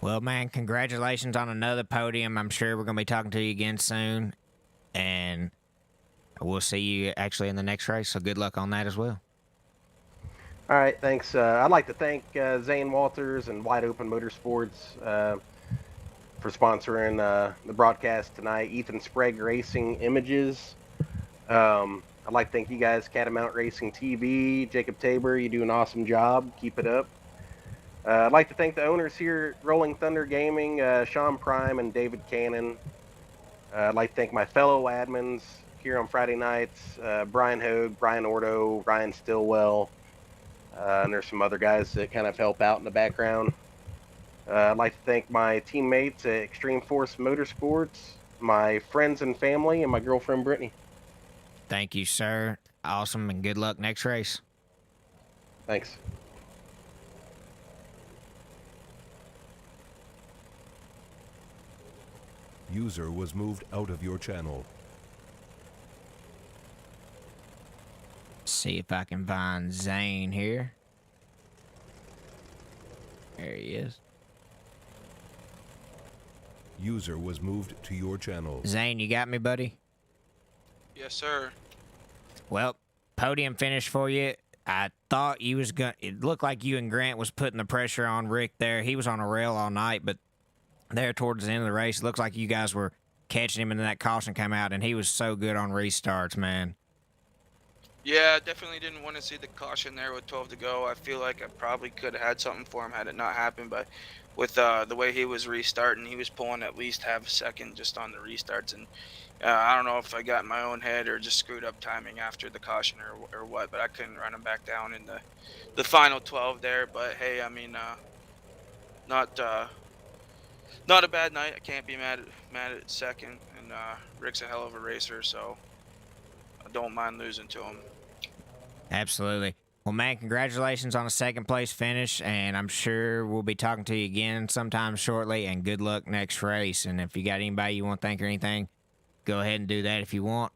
Well, man, congratulations on another podium. I'm sure we're going to be talking to you again soon. And we'll see you actually in the next race, so good luck on that as well. All right, thanks. I'd like to thank Zane Walters and Wide Open Motorsports for sponsoring the broadcast tonight. Ethan Sprague Racing Images. I'd like to thank you guys, Catamount Racing TV, Jacob Tabor. You do an awesome job. Keep it up. I'd like to thank the owners here at Rolling Thunder Gaming, Sean Prime and David Cannon. I'd like to thank my fellow admins here on Friday nights, Brian Hogue, Brian Ordo, Ryan Stillwell, and there's some other guys that kind of help out in the background. I'd like to thank my teammates at Extreme Force Motorsports, my friends and family, and my girlfriend Brittany. Thank you, sir. Awesome, and good luck next race. Thanks. User was moved out of your channel. See if I can find Zane here. There he is. User was moved to your channel. Zane, you got me, buddy? Yes, sir. Well, podium finish for you. I thought you was gonna. It looked like you and Grant was putting the pressure on Rick there. He was on a rail all night, but there towards the end of the race, it looks like you guys were catching him, and then that caution came out, and he was so good on restarts, man. Yeah, definitely didn't want to see the caution there with 12 to go. I feel like I probably could have had something for him had it not happened, but with the way he was restarting, he was pulling at least half a second just on the restarts, and I don't know if I got in my own head or just screwed up timing after the caution or what, but I couldn't run him back down in the final 12 there. But hey, I mean, not a bad night. I can't be mad at second, and Rick's a hell of a racer, so I don't mind losing to him. Absolutely. Well, man, congratulations on a second place finish, and I'm sure we'll be talking to you again sometime shortly, and good luck next race. And if you got anybody you want to thank or anything, go ahead and do that if you want.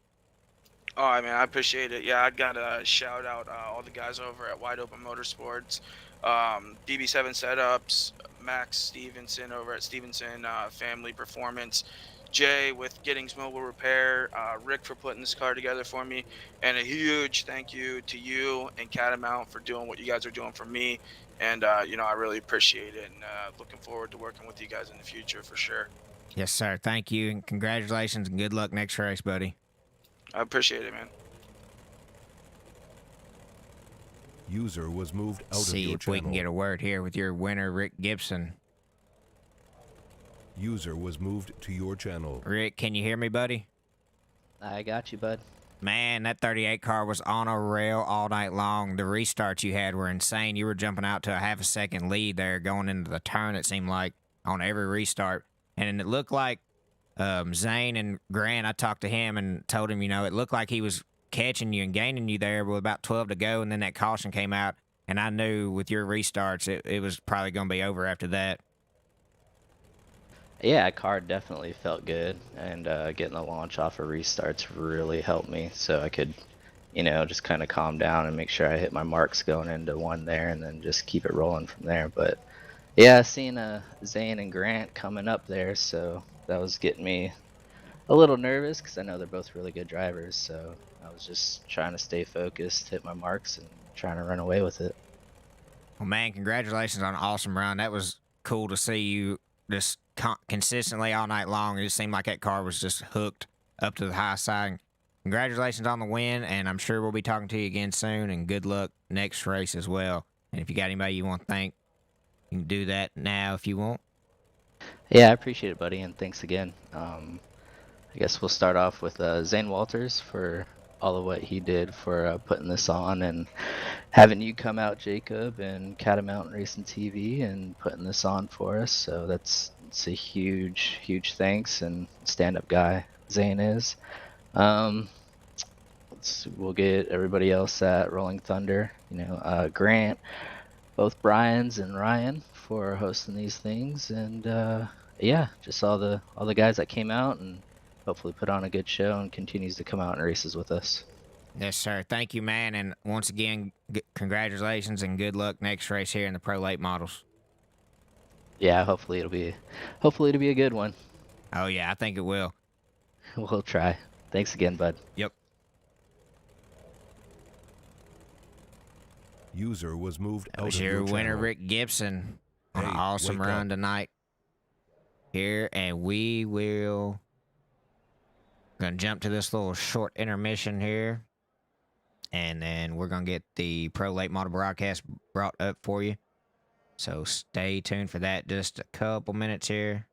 Oh, I mean, I appreciate it. Yeah, I got to shout out all the guys over at Wide Open Motorsports, BB7 Setups, Max Stevenson over at Stevenson Family Performance, Jay with Giddings Mobile Repair, Rick for putting this car together for me, and a huge thank you to you and Catamount for doing what you guys are doing for me. And, you know, I really appreciate it, and looking forward to working with you guys in the future for sure. Yes, sir. Thank you, and congratulations, and good luck next race, buddy. I appreciate it, man. User was moved out of See your if channel. we can get a word here with your winner, Rick Gibson. User was moved to your channel. Rick, can you hear me, buddy? I got you, bud. Man, that 38 car was on a rail all night long. The restarts you had were insane. You were jumping out to a half a second lead there going into the turn, it seemed like, on every restart. And it looked like Zane and Grant, I talked to him and told him, it looked like he was catching you and gaining you there with about 12 to go. And then that caution came out. And I knew with your restarts, it was probably going to be over after that. Yeah, car definitely felt good, and getting the launch off of restarts really helped me, so I could, just kind of calm down and make sure I hit my marks going into one there, and then just keep it rolling from there. But yeah, seeing Zane and Grant coming up there, so that was getting me a little nervous because I know they're both really good drivers. So I was just trying to stay focused, hit my marks, and trying to run away with it. Well, man, congratulations on an awesome run. That was cool to see you just consistently all night long. It just seemed like that car was just hooked up to the high side. Congratulations on the win, and I'm sure we'll be talking to you again soon, and good luck next race as well. And if you got anybody you want to thank, you can do that now if you want. Yeah, I appreciate it, buddy, and thanks again. I guess we'll start off with Zane Walters for all of what he did for putting this on and having you come out, Jacob, and Catamount Racing TV and putting this on for us. So it's a huge, huge thanks, and stand-up guy Zane is. We'll get everybody else at Rolling Thunder, Grant, both Brian's and Ryan for hosting these things, and yeah, just all the guys that came out and hopefully put on a good show and continues to come out and races with us. Yes, sir. Thank you, man. And once again, congratulations and good luck next race here in the Pro Latemodels. Yeah, hopefully it'll be a good one. Oh, yeah, I think it will. We'll try. Thanks again, bud. Yep. User was moved That out was of your your winner, channel. Rick Gibson, on an Hey, awesome wake run up. tonight here. And we will gonna jump to this little short intermission here. And then we're going to get the Pro Late Model broadcast brought up for you. So stay tuned for that. Just a couple minutes here.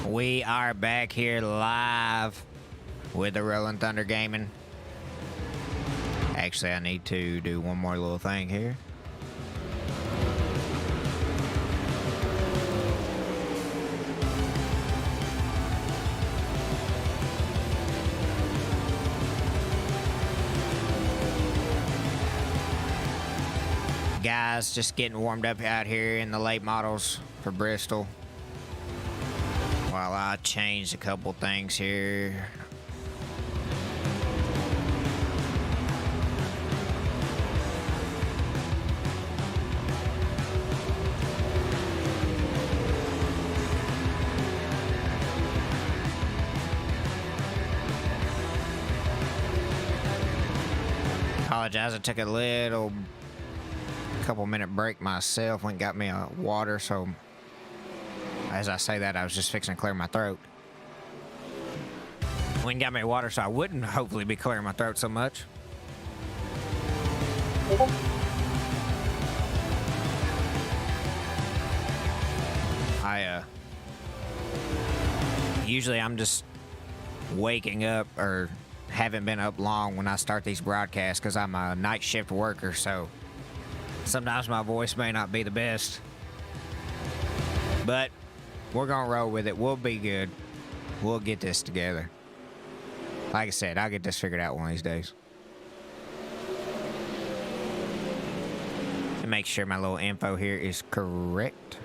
We are back here live with the Rolling Thunder Gaming. Actually, I need to do one more little thing here. Guys, just getting warmed up out here in the late models for Bristol. While I changed a couple things here. Apologize, I took a little couple-minute break myself. Went and got me a water, so as I say that, I was just fixing to clear my throat. Went and got me water so I wouldn't hopefully be clearing my throat so much. Usually I'm just waking up or haven't been up long when I start these broadcasts because I'm a night shift worker, so sometimes my voice may not be the best. But we're gonna roll with it. We'll be good. We'll get this together. Like I said, I'll get this figured out one of these days. To make sure my little info here is correct.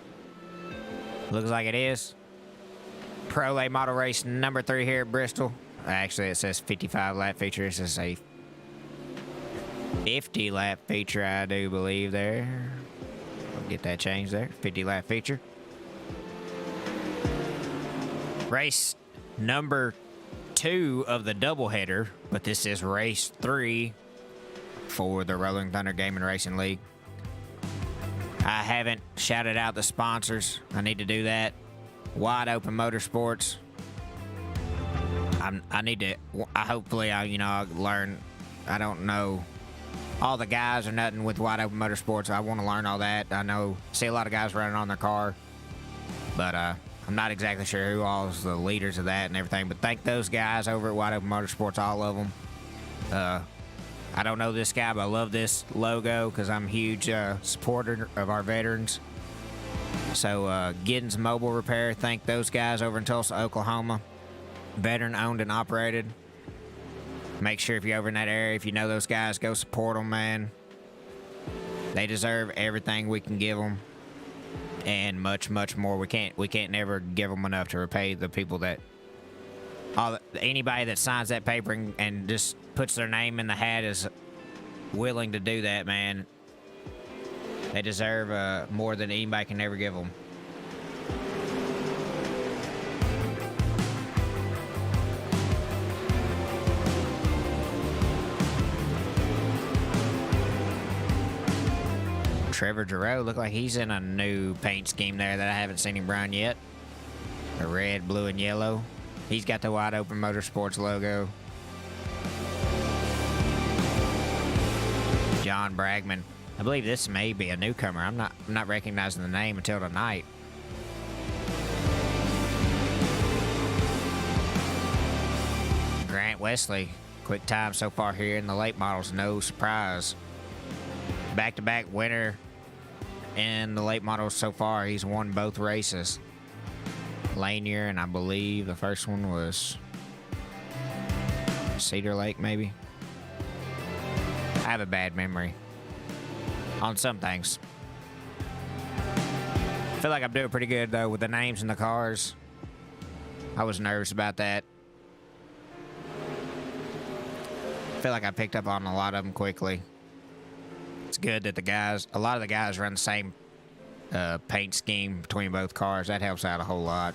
Looks like it is. Pro Latemodel race number 3 here at Bristol. Actually, it says 55 lap feature. This is a 50 lap feature, I do believe there. I'll get that changed there. 50 lap feature. Race number 2 of the doubleheader, but this is race 3 for the Rolling Thunder Gaming Racing League. I haven't shouted out the sponsors. I need to do that. Wide Open Motorsports. I need to. Hopefully, I'll learn. I don't know all the guys or nothing with Wide Open Motorsports. I want to learn all that. I see a lot of guys running on their car, but I'm not exactly sure who all is the leaders of that and everything. But thank those guys over at Wide Open Motorsports, all of them. I don't know this guy, but I love this logo because I'm a huge supporter of our veterans. So, Giddens Mobile Repair, thank those guys over in Tulsa, Oklahoma. Veteran owned and operated. Make sure if you're over in that area, if you know those guys, go support them, man. They deserve everything we can give them, and much, much more. We can't never give them enough to repay the people that, anybody that signs that paper and just puts their name in the hat is willing to do that, man. They deserve more than anybody can ever give them. Trevor Giroux, look like he's in a new paint scheme there that I haven't seen him run yet. The red, blue, and yellow. He's got the Wide Open Motorsports logo. John Bragman. I believe this may be a newcomer. I'm not recognizing the name until tonight. Grant Wesley, quick time so far here in the late models, no surprise. Back-to-back winner in the late models so far. He's won both races. Lanier, and I believe the first one was Cedar Lake, maybe. I have a bad memory on some things. I feel like I'm doing pretty good, though, with the names and the cars. I was nervous about that. I feel like I picked up on a lot of them quickly. It's good that a lot of the guys run the same paint scheme between both cars. That helps out a whole lot.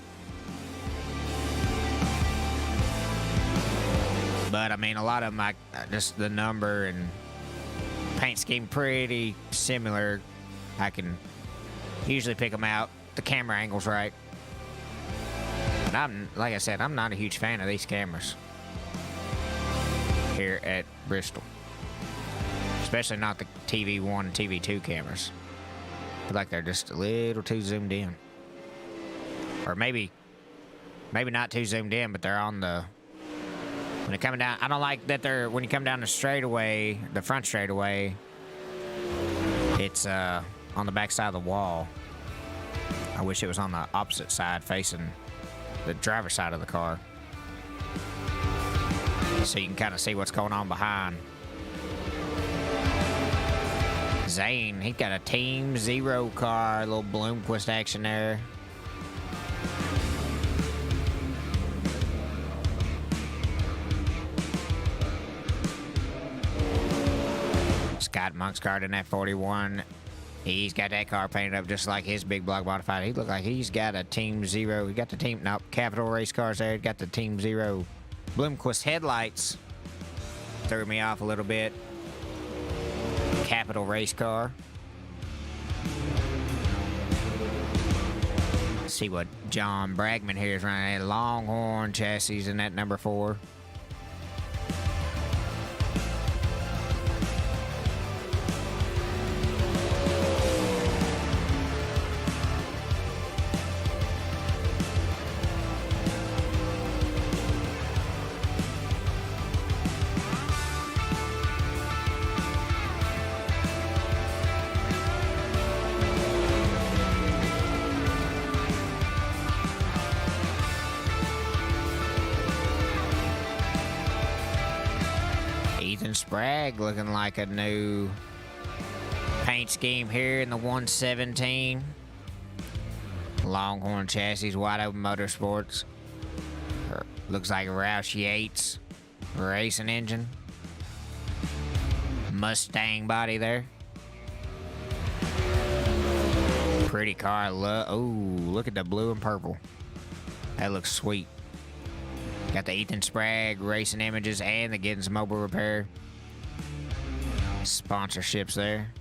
But, I mean, a lot of them, just the number and paint scheme pretty similar. I can usually pick them out. The camera angle's right. But like I said, I'm not a huge fan of these cameras here at Bristol. Especially not the TV1 and TV2 cameras. I feel like they're just a little too zoomed in. Or maybe not too zoomed in, but they're on the... When they're coming down, I don't like that when you come down the straightaway, the front straightaway, it's on the back side of the wall. I wish it was on the opposite side facing the driver's side of the car. So you can kind of see what's going on behind. Zane, he got a Team Zero car, a little Bloomquist action there. Scott Monkscard in that 41. He's got that car painted up just like his big block modified. He looked like he's got a Team Zero. He got the Team, no, Capital race cars there. He got the Team Zero Bloomquist headlights. Threw me off a little bit. Capital race car. Let's see what John Bragman here is running. A Longhorn chassis in that number 4. Spragg looking like a new paint scheme here in the 117. Longhorn chassis, Wide Open Motorsports. Looks like Roush Yates racing engine. Mustang body there. Pretty car. Oh, look at the blue and purple. That looks sweet. Got the Ethan Spragg racing images and the Giddens Mobile Repair sponsorships there.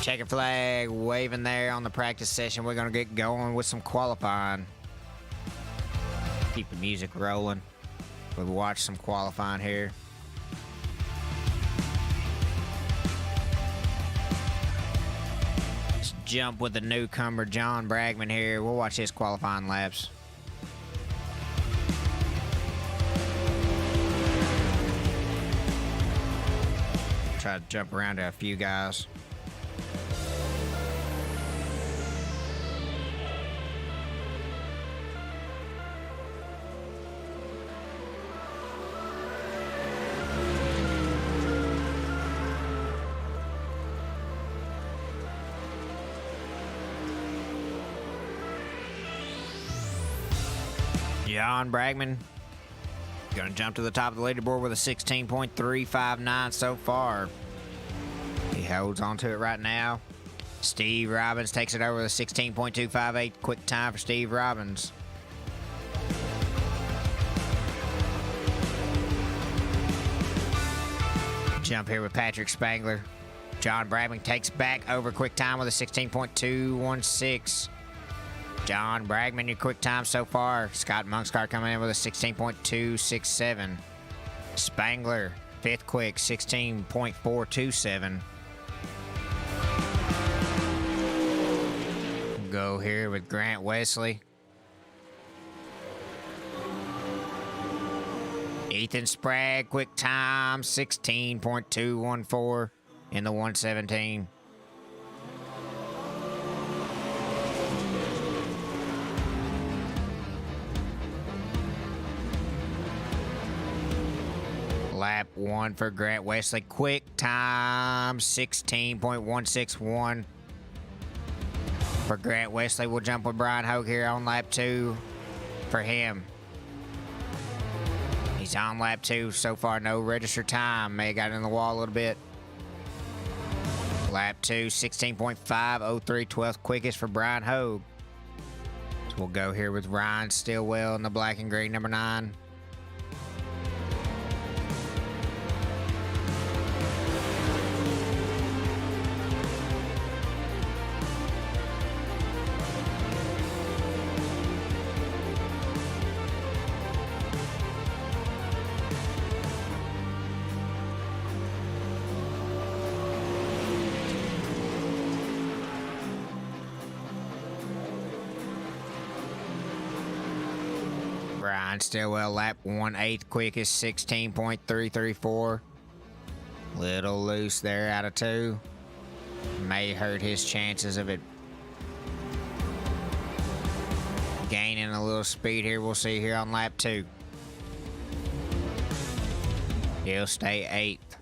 Checkered flag waving there on the practice session. We're going to get going with some qualifying. Keep the music rolling. We'll watch some qualifying here. Let's jump with the newcomer John Bragman here. We'll watch his qualifying laps. Try to jump around to a few guys. John Bragman going to jump to the top of the leaderboard with a 16.359 so far. He holds on to it right now. Steve Robbins takes it over with a 16.258. Quick time for Steve Robbins. Jump here with Patrick Spangler. John Bragman takes back over quick time with a 16.216. John Bragman, your quick time so far. Scott Monkscar coming in with a 16.267. Spangler, fifth quick, 16.427. Go here with Grant Wesley. Ethan Sprague, quick time, 16.214 in the 117. Lap 1 for Grant Wesley, quick time, 16.161 for Grant Wesley. We'll jump with Brian Hogue here on lap 2 for him. He's on lap 2 so far, no registered time. May have got in the wall a little bit. Lap 2, 16.503, 12th quickest for Brian Hogue. So we'll go here with Ryan Stillwell in the black and green number 9. Brian Stillwell, lap 1/8 quickest, 16.334. Little loose there out of 2. May hurt his chances of it gaining a little speed here. We'll see here on lap 2. He'll stay 8th.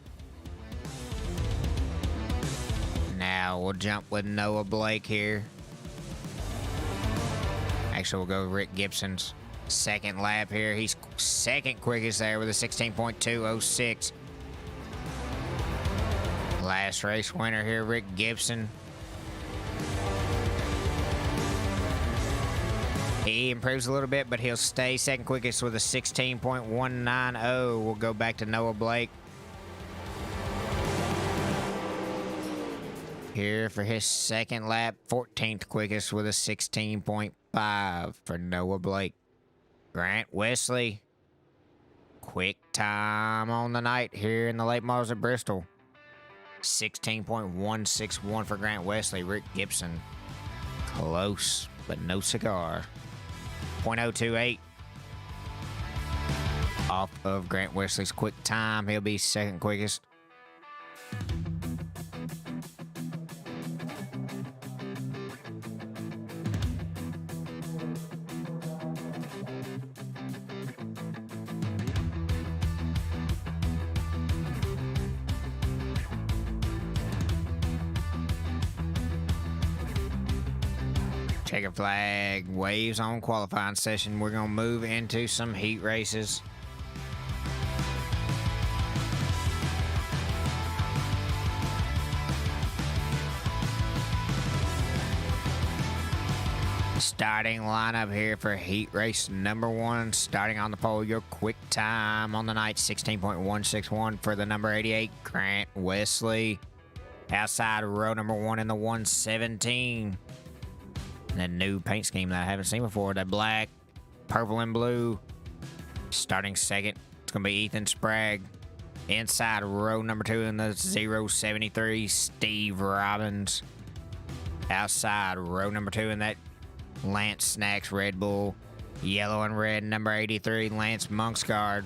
Now we'll jump with Noah Blake here. Actually, we'll go with Rick Gibson's second lap here. He's second quickest there with a 16.206. Last race winner here, Rick Gibson. He improves a little bit, but he'll stay second quickest with a 16.190. We'll go back to Noah Blake here for his second lap, 14th quickest with a 16.5 for Noah Blake. Grant Wesley, quick time on the night here in the late models at Bristol. 16.161 for Grant Wesley. Rick Gibson, close, but no cigar. 0.028 off of Grant Wesley's quick time. He'll be second quickest. Checkered flag waves on qualifying session. We're going to move into some heat races. Starting lineup here for heat race number 1. Starting on the pole, your quick time on the night, 16.161 for the number 88, Grant Wesley. Outside row number 1 in the 117. The new paint scheme that I haven't seen before. The black, purple, and blue. Starting second, it's going to be Ethan Sprague. Inside row number 2 in the 073, Steve Robbins. Outside row number 2 in that Lance Snacks Red Bull. Yellow and red, number 83, Lance Monksguard.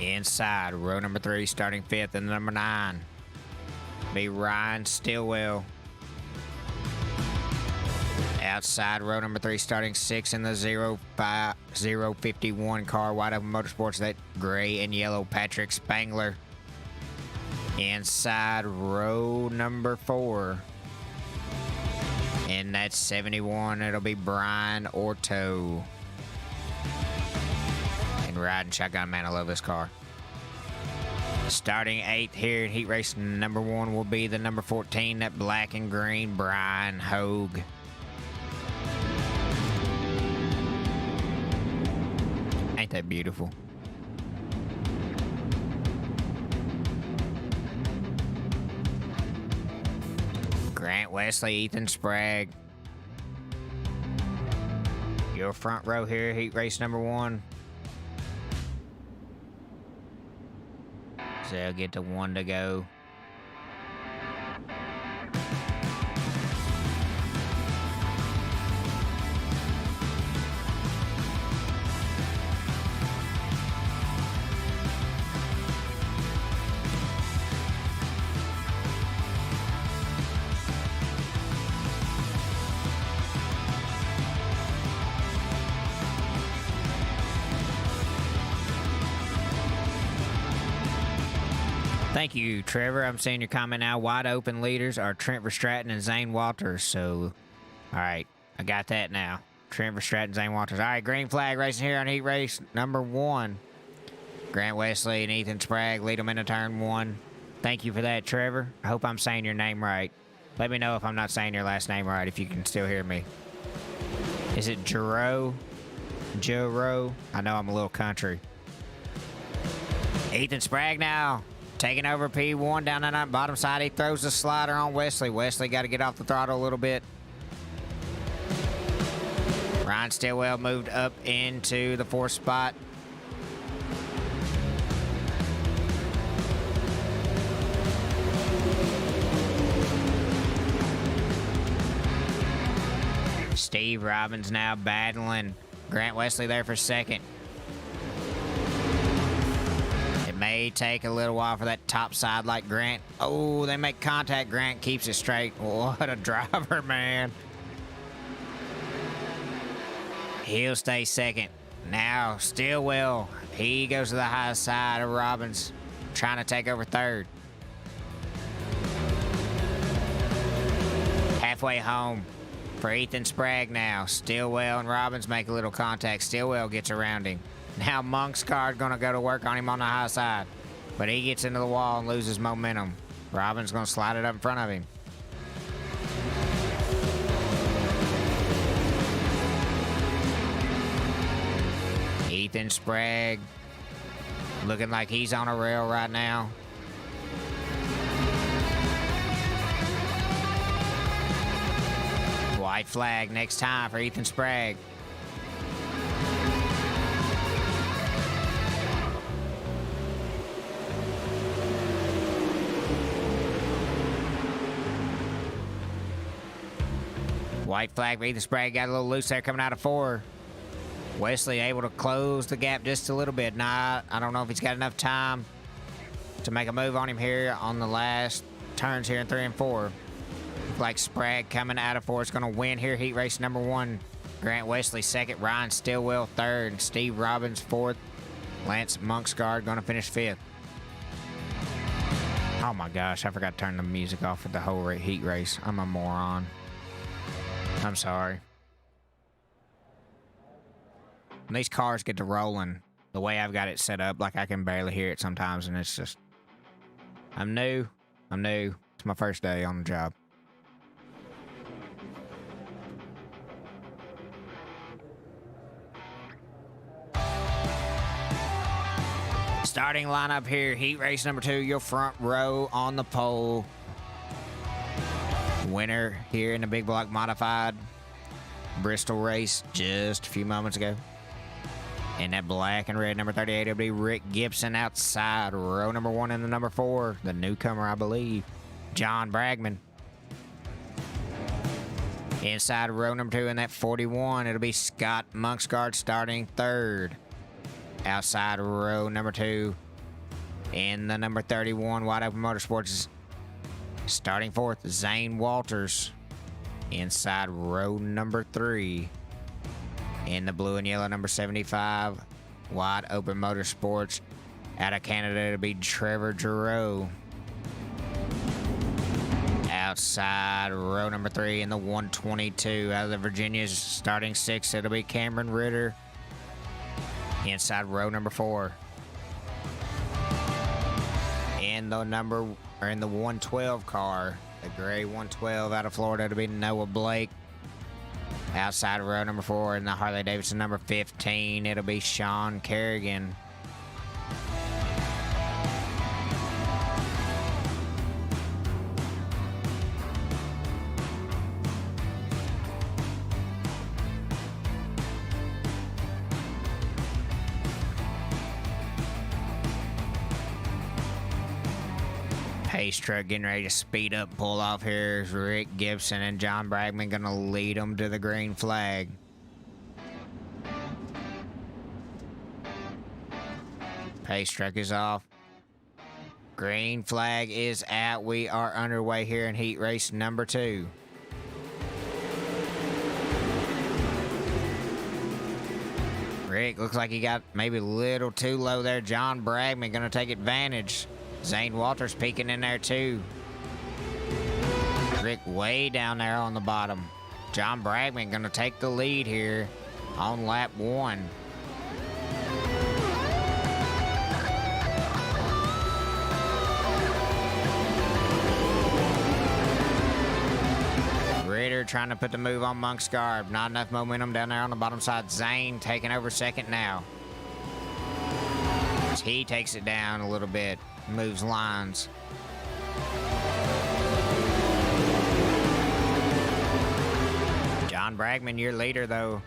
Inside row number 3, starting 5th in the number 9, be Ryan Stillwell. Outside row number 3, starting 6th in the 051 car, Wide Open Motorsports, that gray and yellow, Patrick Spangler. Inside row number 4, in that 71, it'll be Brian Orto. And riding shotgun, man, I love this car. Starting 8th here in heat race number 1 will be the number 14, that black and green, Brian Hogue. Ain't that beautiful? Grant Wesley, Ethan Sprague. Your front row here, heat race number 1. So they'll get to 1 to go. Thank you, Trevor. I'm seeing your comment now. Wide open leaders are Trent Verstraeten and Zane Walters. So, all right, I got that now. Trent Verstraeten, Zane Walters. All right, green flag racing here on heat race number 1. Grant Wesley and Ethan Sprague lead them into turn 1. Thank you for that, Trevor. I hope I'm saying your name right. Let me know if I'm not saying your last name right, if you can still hear me. Is it Joe Rowe? I know I'm a little country. Ethan Sprague now. Taking over P1 down on that bottom side. He throws the slider on Wesley. Wesley got to get off the throttle a little bit. Ryan Stillwell moved up into the 4th spot. Steve Robbins now battling Grant Wesley there for 2nd. May take a little while for that top side like Grant. Oh, they make contact. Grant keeps it straight. What a driver, man. He'll stay 2nd. Now, Stillwell. He goes to the high side of Robbins, trying to take over 3rd. Halfway home for Ethan Sprague now. Stillwell and Robbins make a little contact. Stillwell gets around him. Now Monkscard gonna go to work on him on the high side. But he gets into the wall and loses momentum. Robbins gonna slide it up in front of him. Ethan Sprague looking like he's on a rail right now. White flag next time for Ethan Sprague. White flag for Ethan Sprague. Got a little loose there coming out of 4. Wesley able to close the gap just a little bit. Nah, I don't know if he's got enough time to make a move on him here on the last turns here in 3 and 4. Look like Sprague coming out of 4 is going to win here. Heat race number 1. Grant Wesley 2nd. Ryan Stillwell 3rd. Steve Robbins 4th. Lance Monksgard going to finish 5th. Oh my gosh, I forgot to turn the music off for the whole heat race. I'm a moron. I'm sorry. When these cars get to rolling, the way I've got it set up, like I can barely hear it sometimes, and it's just... I'm new. It's my first day on the job. Starting lineup here, heat race number 2, your front row on the pole. Winner here in the big block modified Bristol race just a few moments ago. In that black and red number 38, it'll be Rick Gibson outside row number 1 in the number 4. The newcomer, I believe, John Bragman. Inside row number 2 in that 41, it'll be Scott Monksgard starting 3rd. Outside row number 2 in the number 31, Wide Open Motorsports starting 4th, Zane Walters. Inside row number 3 in the blue and yellow number 75, Wide Open Motorsports. Out of Canada, it'll be Trevor Giroux. Outside row number 3 in the 122, out of the Virginias starting 6th, it'll be Cameron Ritter. Inside row number 4. in the 112 car, the gray 112 out of Florida. It'll be Noah Blake. Outside of row number 4 in the Harley Davidson number 15, it'll be Sean Kerrigan. Pace truck getting ready to speed up, pull off here is Rick Gibson and John Bragman gonna lead them to the green flag. Pace truck is off. Green flag is out. We are underway here in heat race number 2. Rick looks like he got maybe a little too low there. John Bragman gonna take advantage. Zane Walters peeking in there too. Rick way down there on the bottom. John Bragman gonna take the lead here on lap 1. Ritter trying to put the move on Monk's Guard. Not enough momentum down there on the bottom side. Zane taking over second now. He takes it down a little bit. Moves lines. John Bragman, your leader, though.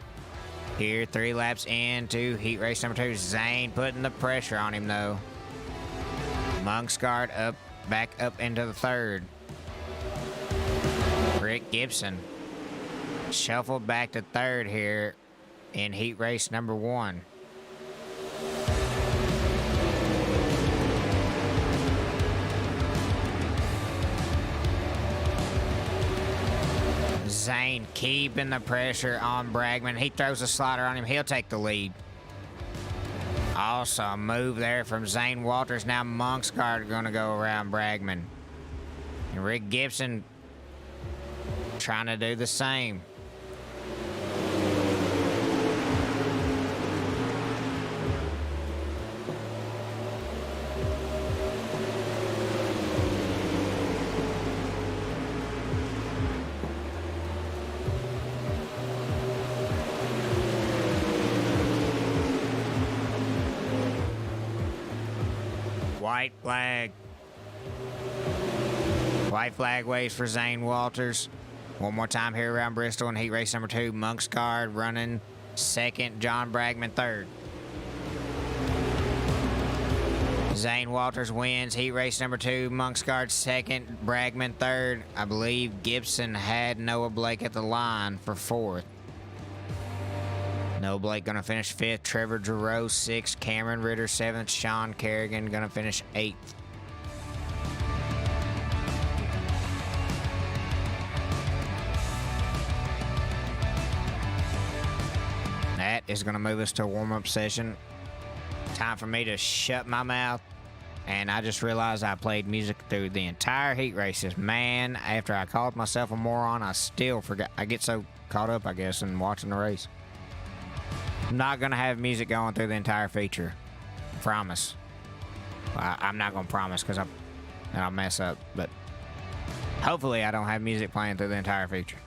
Here, 3 laps into heat race number 2. Zane putting the pressure on him, though. Monk's Guard up, back up into the 3rd. Rick Gibson shuffled back to 3rd here in heat race number 1. Zane keeping the pressure on Bragman. He throws a slider on him. He'll take the lead. Also a move there from Zane Walters. Now Monk's Guard going to go around Bragman. And Rick Gibson trying to do the same. White flag. White flag waves for Zane Walters. One more time here around Bristol in heat race number 2. Monk's Guard running 2nd. John Bragman 3rd. Zane Walters wins heat race number 2. Monk's Guard 2nd. Bragman 3rd. I believe Gibson had Noah Blake at the line for 4th. Noah Blake gonna finish 5th. Trevor Giroux 6th. Cameron Ritter 7th. Sean Kerrigan gonna finish 8th. That is gonna move us to a warm-up session. Time for me to shut my mouth. And I just realized I played music through the entire heat races. Man, after I called myself a moron, I still forgot. I get so caught up, I guess, in watching the race. I'm not gonna have music going through the entire feature. Promise. Well, I'm not gonna promise because I'll mess up, but hopefully I don't have music playing through the entire feature.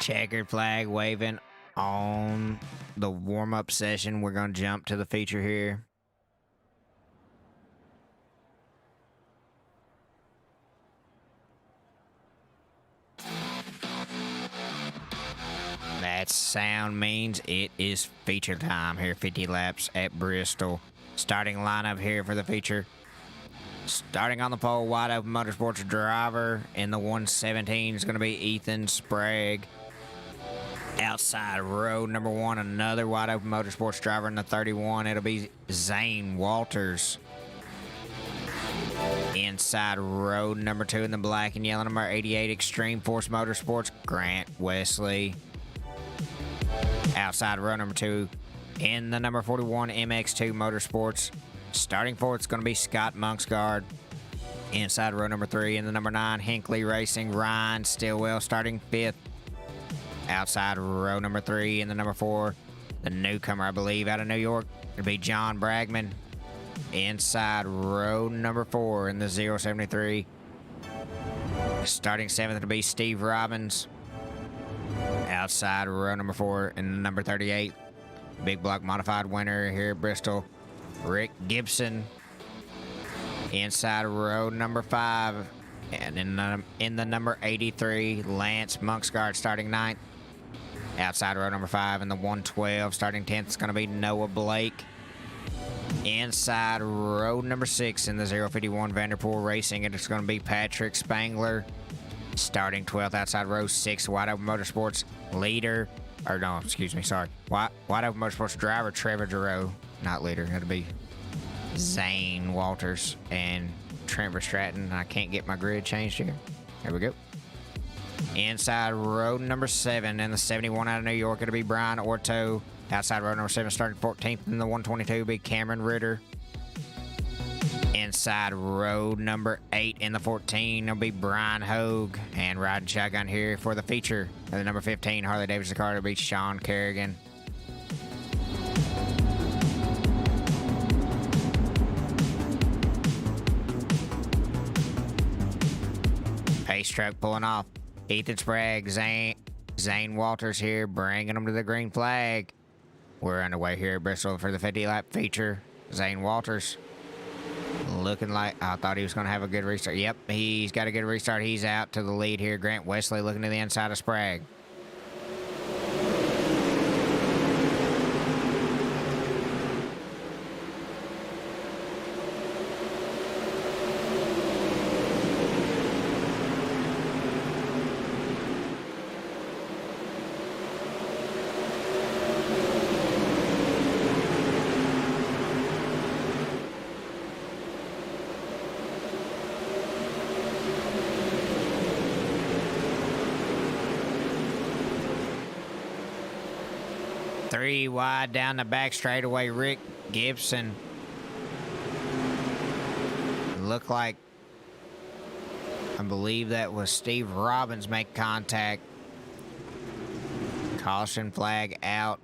Checkered flag waving on the warm-up session. We're going to jump to the feature here. That sound means it is feature time here, 50 laps at Bristol. Starting lineup here for the feature. Starting on the pole, Wide Open Motorsports driver in the 117 is going to be Ethan Sprague. Outside row number 1, another Wide Open Motorsports driver in the 31. It'll be Zane Walters. Inside row number 2 in the black and yellow, number 88, Extreme Force Motorsports, Grant Wesley. Outside row number 2 in the number 41, MX2 Motorsports. Starting fourth is going to be Scott Monksguard. Inside row number 3 in the number 9, Hinkley Racing, Ryan Stillwell. Starting fifth. Outside row number 3 in the number 4, the newcomer, I believe, out of New York, it'll be John Bragman. Inside row number 4 in the 073. Starting 7th, it'll be Steve Robbins. Outside row number 4 in the number 38, Big Block Modified winner here at Bristol, Rick Gibson. Inside row number 5 and in the number 83, Lance Monksguard starting 9th. Outside row number 5 in the 112, starting 10th is going to be Noah Blake. Inside row number 6 in the 051, Vanderpool Racing, it's going to be Patrick Spangler. Starting 12th outside row 6, Wide Open Motorsports leader, or no, excuse me, sorry. Wide Open Motorsports driver Trevor Giroux, not leader, it'll be Zane Walters and Trevor Stratton. I can't get my grid changed here. There we go. Inside row number 7 in the 71 out of New York, it'll be Brian Orto. Outside row number 7, starting 14th in the 122, will be Cameron Ritter. Inside row number 8 in the 14, it'll be Brian Hogue. And riding shotgun here for the feature of the number 15 Harley Davidson car, it'll be Sean Kerrigan. Pace truck pulling off. Ethan Sprague, Zane Walters here, bringing them to the green flag. We're underway here at Bristol for the 50-lap feature. Zane Walters looking like, I thought he was going to have a good restart. Yep, he's got a good restart. He's out to the lead here. Grant Wesley looking to the inside of Sprague. Three wide down the back straightaway, Rick Gibson. Looked like, I believe that was Steve Robbins make contact. Caution flag out.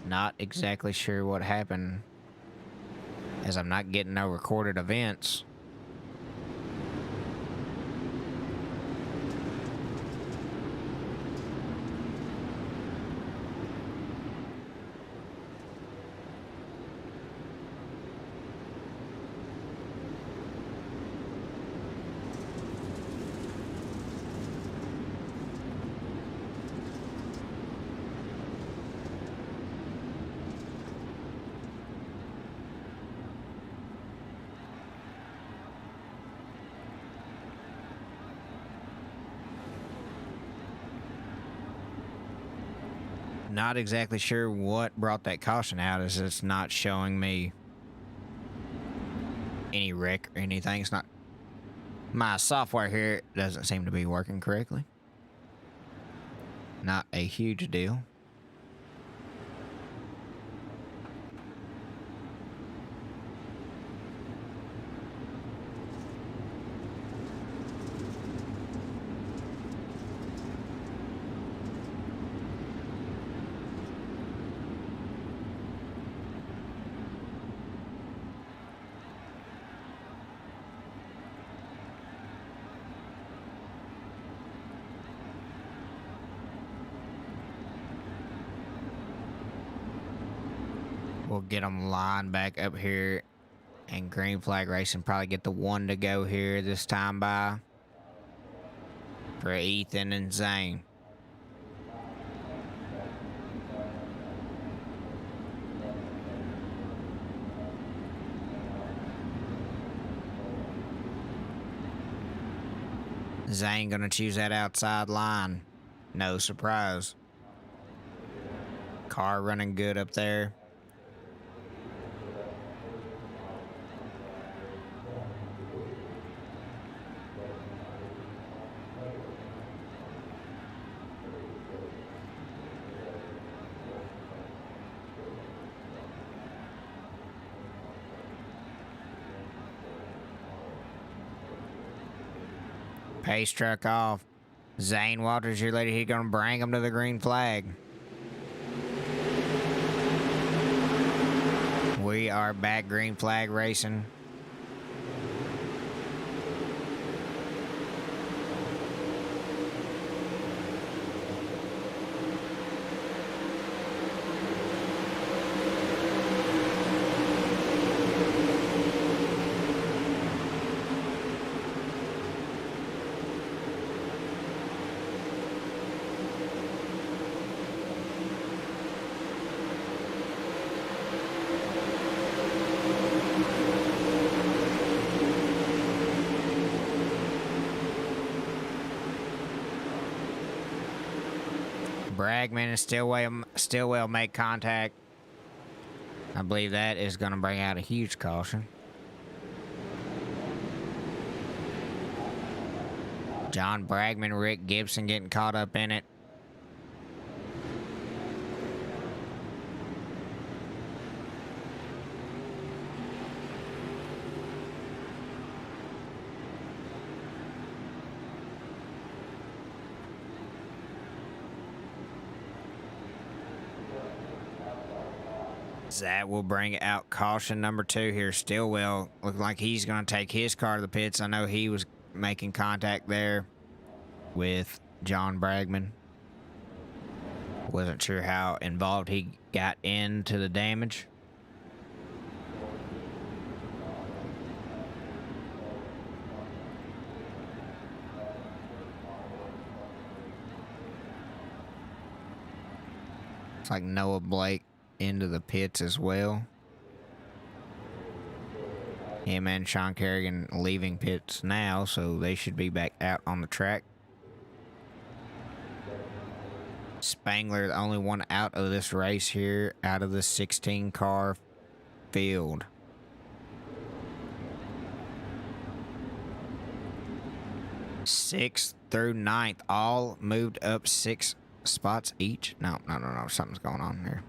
Not exactly sure what happened, as I'm not getting no recorded events. Not exactly sure what brought that caution out, as it's not showing me any wreck or anything. It's not, my software here doesn't seem to be working correctly. Not a huge deal. We'll get them lined back up here. And green flag racing probably get the one to go here this time by. For Ethan and Zane. Zane gonna choose that outside line. No surprise. Car running good up there. Pace truck off. Zane Walters, your lady, he's gonna bring him to the green flag. We are back green flag racing. Bragman and Stillwell make contact. I believe that is going to bring out a huge caution. John Bragman, Rick Gibson getting caught up in it. That will bring out caution number 2 here. Stillwell looked like he's going to take his car to the pits. I know he was making contact there with John Bragman. Wasn't sure how involved he got into the damage. It's like Noah Blake into the pits as well. Him and Sean Kerrigan leaving pits now, so they should be back out on the track. Spangler, the only one out of this race here, out of the 16 car field. Sixth through 9th, all moved up 6 spots each. No, something's going on here.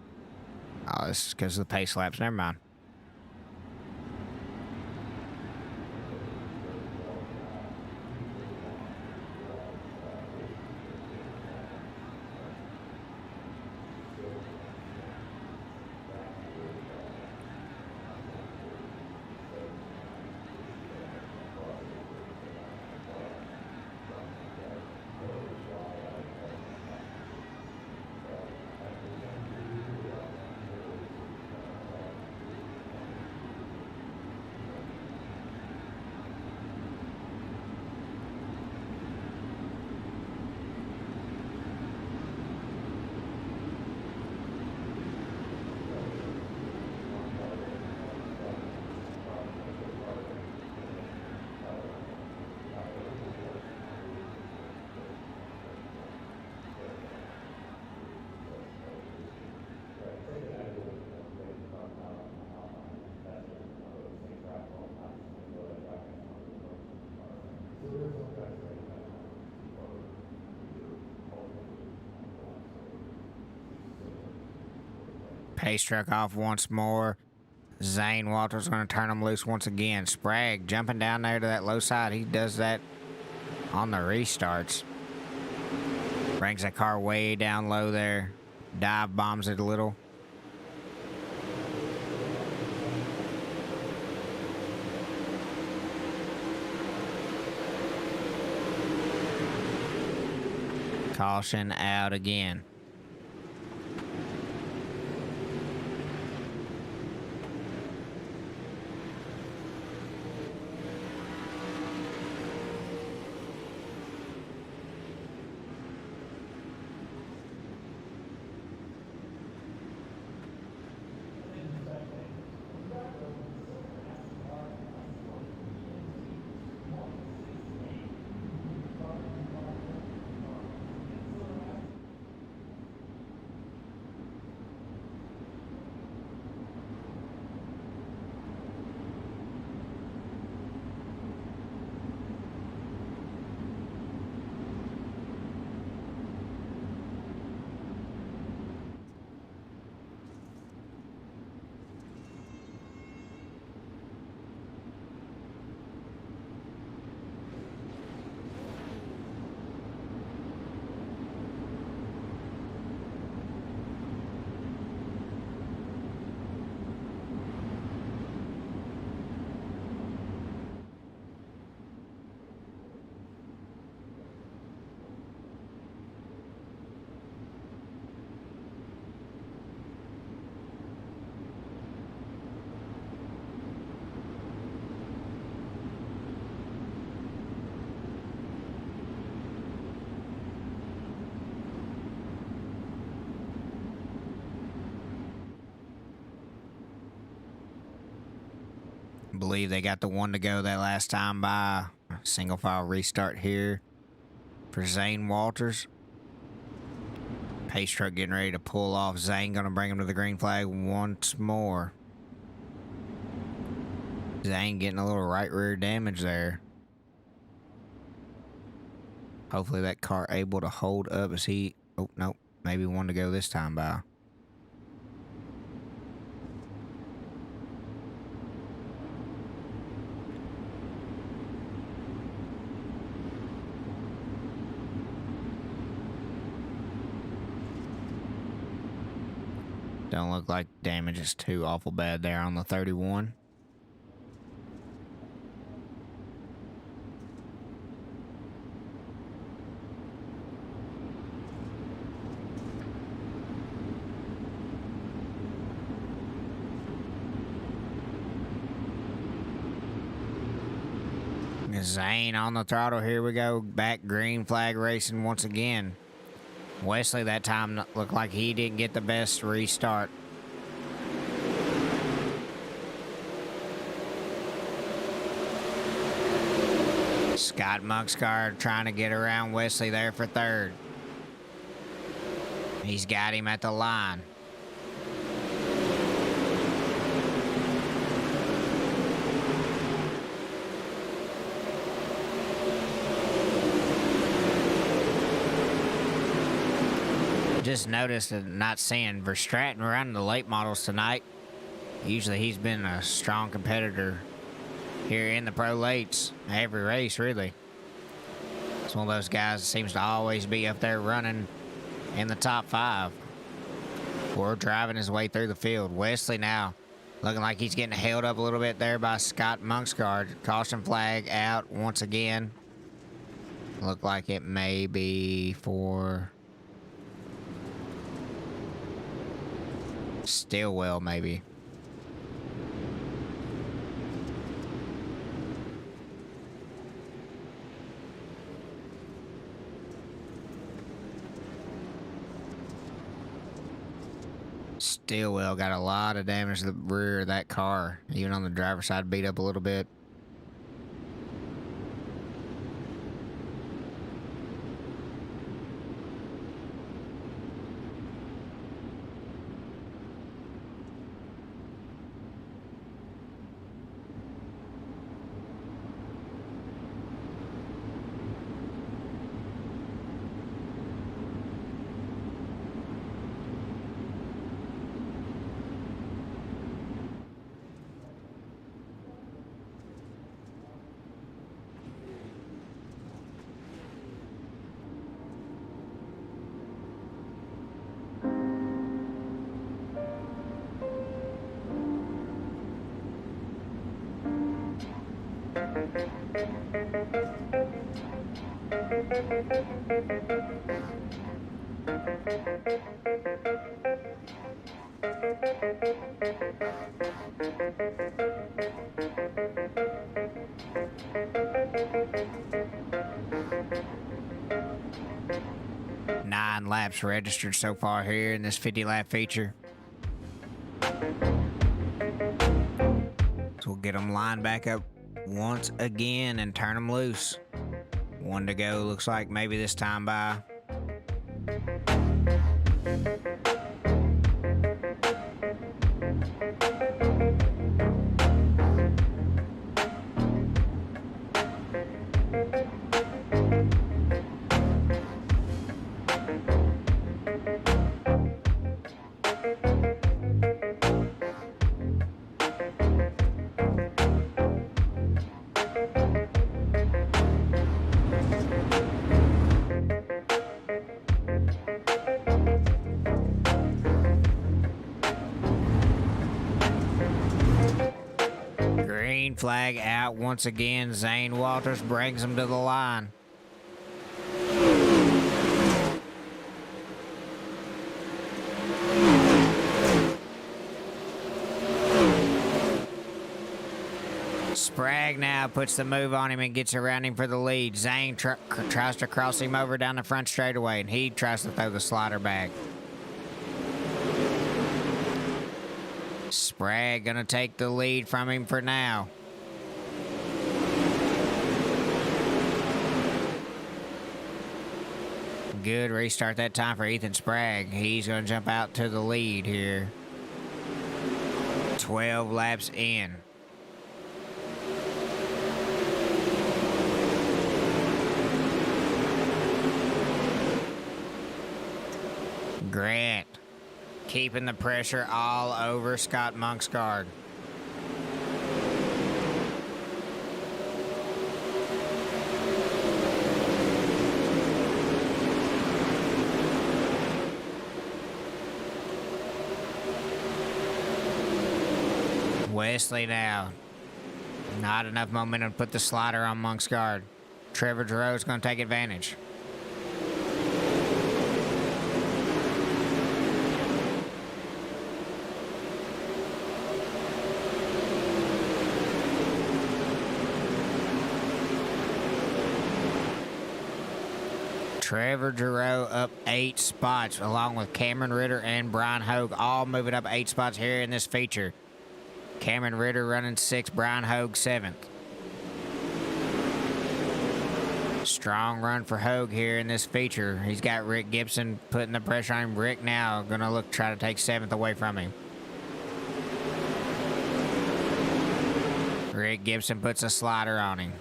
Oh, this is because of the pace laps. Never mind. Pace truck off once more. Zane Walters going to turn him loose once again. Sprague jumping down there to that low side. He does that on the restarts. Brings that car way down low there. Dive bombs it a little. Caution out again. believe they got the one to go that last time by. Single file restart here for Zane Walters. Pace truck getting ready to pull off. Zane gonna bring him to the green flag once more. Zane getting a little right rear damage there. Hopefully that car able to hold up as he... Oh, nope. Maybe one to go this time by. Don't look like damage is too awful bad there on the 31. Zane on the throttle. Here we go. Back green flag racing once again. Wesley that time looked like he didn't get the best restart. Scott Monkscar trying to get around Wesley there for third. He's got him at the line. Just noticed that not seeing Verstraeten running the late models tonight. Usually he's been a strong competitor here in the pro lates, every race really. It's one of those guys that seems to always be up there running in the top 5 or driving his way through the field. Wesley now looking like he's getting held up a little bit there by Scott Monksguard. Caution flag out once again. Look like it may be for Stillwell, maybe. Stillwell got a lot of damage to the rear of that car. Even on the driver's side, beat up a little bit. Nine laps registered so far here in this 50-lap feature. So we'll get them lined back up once again and turn them loose. One to go, looks like maybe this time by. Green flag out once again. Zane Walters brings him to the line. Sprague now puts the move on him and gets around him for the lead. Zane tries to cross him over down the front straightaway, and he tries to throw the slider back. Sprague gonna take the lead from him for now. Good restart that time for Ethan Sprague. He's going to jump out to the lead here. 12 laps in. Grant keeping the pressure all over Scott Monksgard. Wesley now. Not enough momentum to put the slider on Monksgard. Trevor Giroux's going to take advantage. Trevor Giroux up 8 spots, along with Cameron Ritter and Brian Hogue, all moving up 8 spots here in this feature. Cameron Ritter running 6th, Brian Hogue 7th. Strong run for Hogue here in this feature. He's got Rick Gibson putting the pressure on him. Rick now gonna try to take 7th away from him. Rick Gibson puts a slider on him.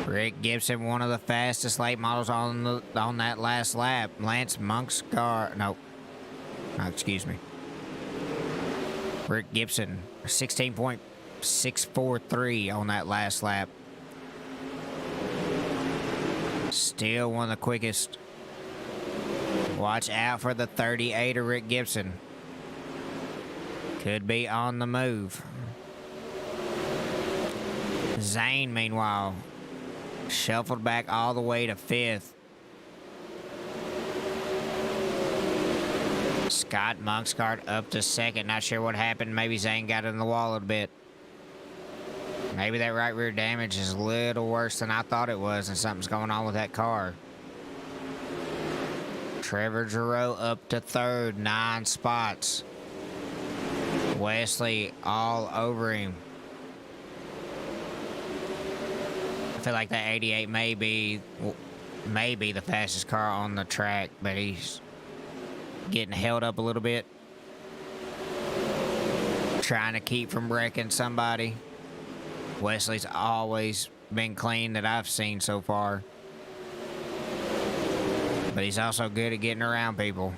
Rick Gibson, one of the fastest late models on that last lap. Lance Monksgard, no, excuse me. Rick Gibson, 16.643 on that last lap. Still one of the quickest. Watch out for the 38 of Rick Gibson. Could be on the move. Zane, meanwhile, shuffled back all the way to 5th. Scott Monksgard up to 2nd. Not sure what happened. Maybe Zane got in the wall a little bit. Maybe that right rear damage is a little worse than I thought it was, and something's going on with that car. Trevor Giroux up to 3rd, 9 spots. Wesley all over him. I feel like that 88 may be the fastest car on the track, but he's getting held up a little bit. Trying to keep from wrecking somebody. Wesley's always been clean that I've seen so far. But he's also good at getting around people.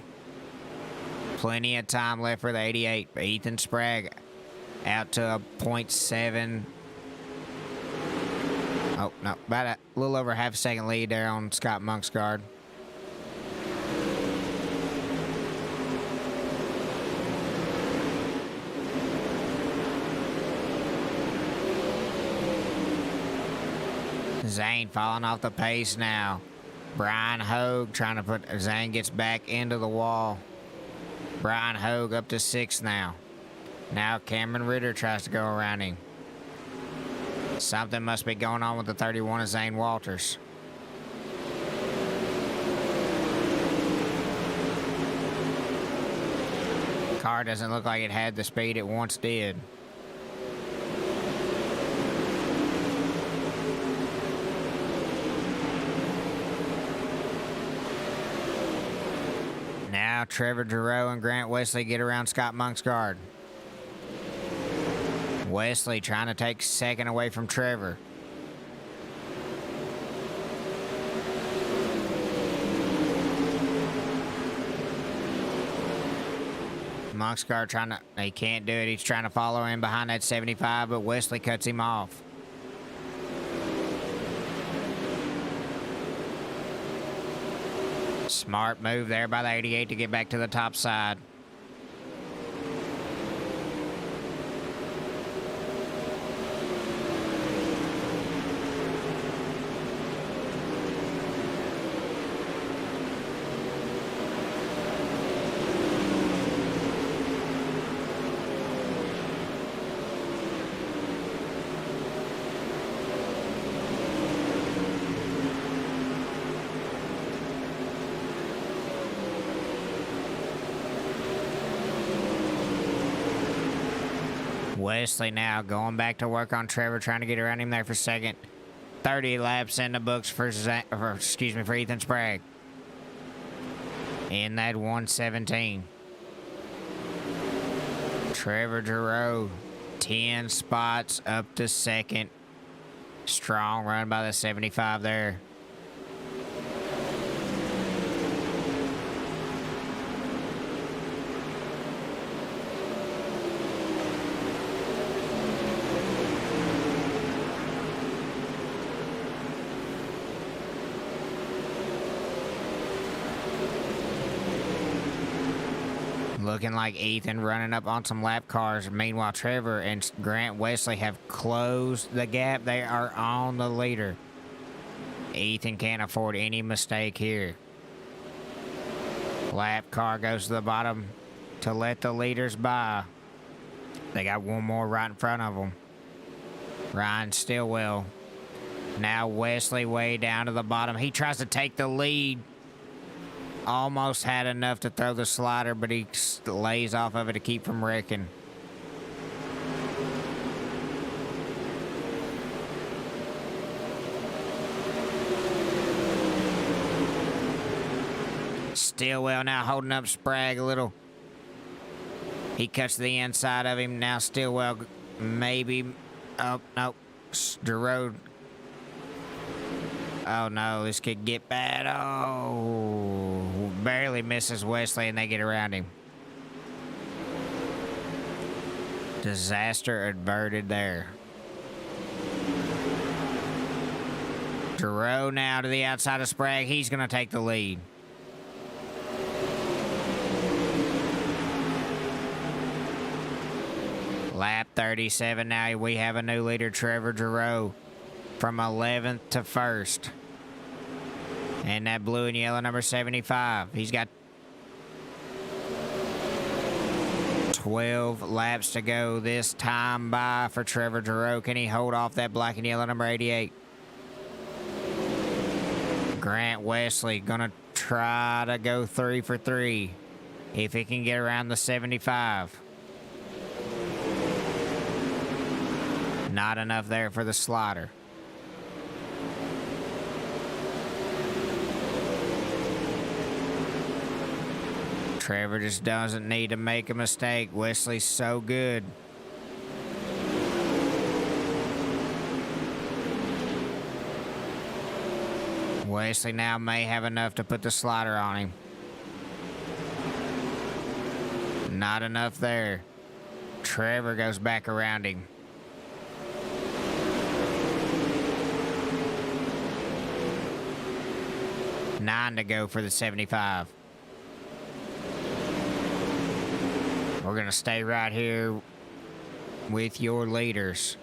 Plenty of time left for the 88. Ethan Sprague out to a .7. Oh, no, about a little over half a second lead there on Scott Monksgard. Zane falling off the pace now. Brian Hogue trying to put... Zane gets back into the wall. Brian Hogue up to 6th now. Now Cameron Ritter tries to go around him. Something must be going on with the 31 of Zane Walters. Car doesn't look like it had the speed it once did. Now Trevor Giroux and Grant Wesley get around Scott Monksgard. Wesley trying to take 2nd away from Trevor. Monksgard trying to... He can't do it. He's trying to follow in behind that 75, but Wesley cuts him off. Smart move there by the 88 to get back to the top side. Wesley now going back to work on Trevor, trying to get around him there for second. 30 laps in the books for Ethan Sprague. In that 117. Trevor Giroux, 10 spots up to second. Strong run by the 75 there. Looking like Ethan running up on some lap cars. Meanwhile, Trevor and Grant Wesley have closed the gap. They are on the leader. Ethan can't afford any mistake here. Lap car goes to the bottom to let the leaders by. They got one more right in front of them. Ryan Stillwell. Now Wesley way down to the bottom. He tries to take the lead. Almost had enough to throw the slider, but he lays off of it to keep from wrecking. Stillwell now holding up Sprague a little. He cuts the inside of him. Now Stillwell maybe... Oh, no. Giroux. Oh, no. This could get bad. Oh. Barely misses Wesley, and they get around him. Disaster averted there. Giroux now to the outside of Sprague. He's going to take the lead. Lap 37 now. We have a new leader, Trevor Giroux, from 11th to 1st. And that blue and yellow number 75. He's got 12 laps to go this time by for Trevor Giroux. Can he hold off that black and yellow number 88? Grant Wesley gonna try to go 3 for 3 if he can get around the 75. Not enough there for the slider. Trevor just doesn't need to make a mistake. Wesley's so good. Wesley now may have enough to put the slider on him. Not enough there. Trevor goes back around him. Nine to go for the 75. We're going to stay right here with your leaders.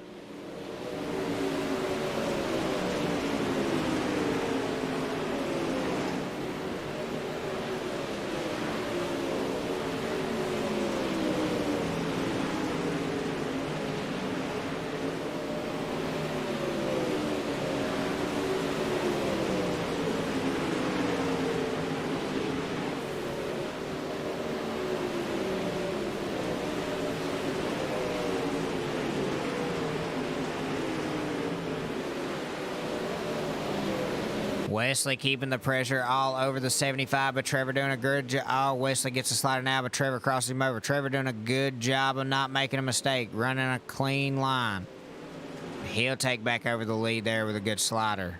Wesley keeping the pressure all over the 75, but Trevor doing a good job. Oh, Wesley gets the slider now, but Trevor crosses him over. Trevor doing a good job of not making a mistake, running a clean line. He'll take back over the lead there with a good slider.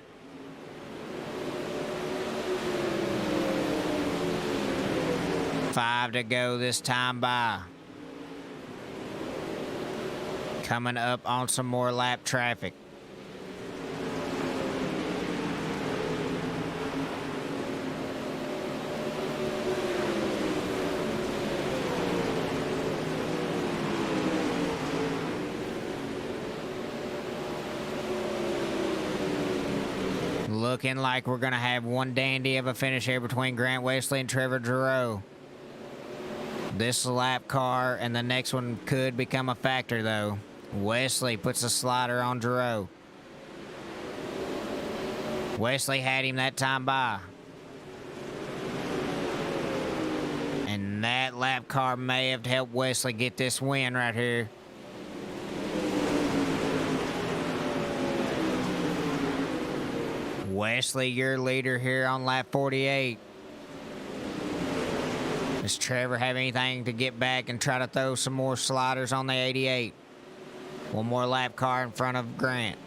Five to go this time by. Coming up on some more lap traffic. Looking like we're going to have one dandy of a finish here between Grant Wesley and Trevor Giroux. This lap car and the next one could become a factor, though. Wesley puts a slider on Giroux. Wesley had him that time by. And that lap car may have helped Wesley get this win right here. Wesley, your leader here on lap 48. Does Trevor have anything to get back and try to throw some more sliders on the 88? One more lap car in front of Grant.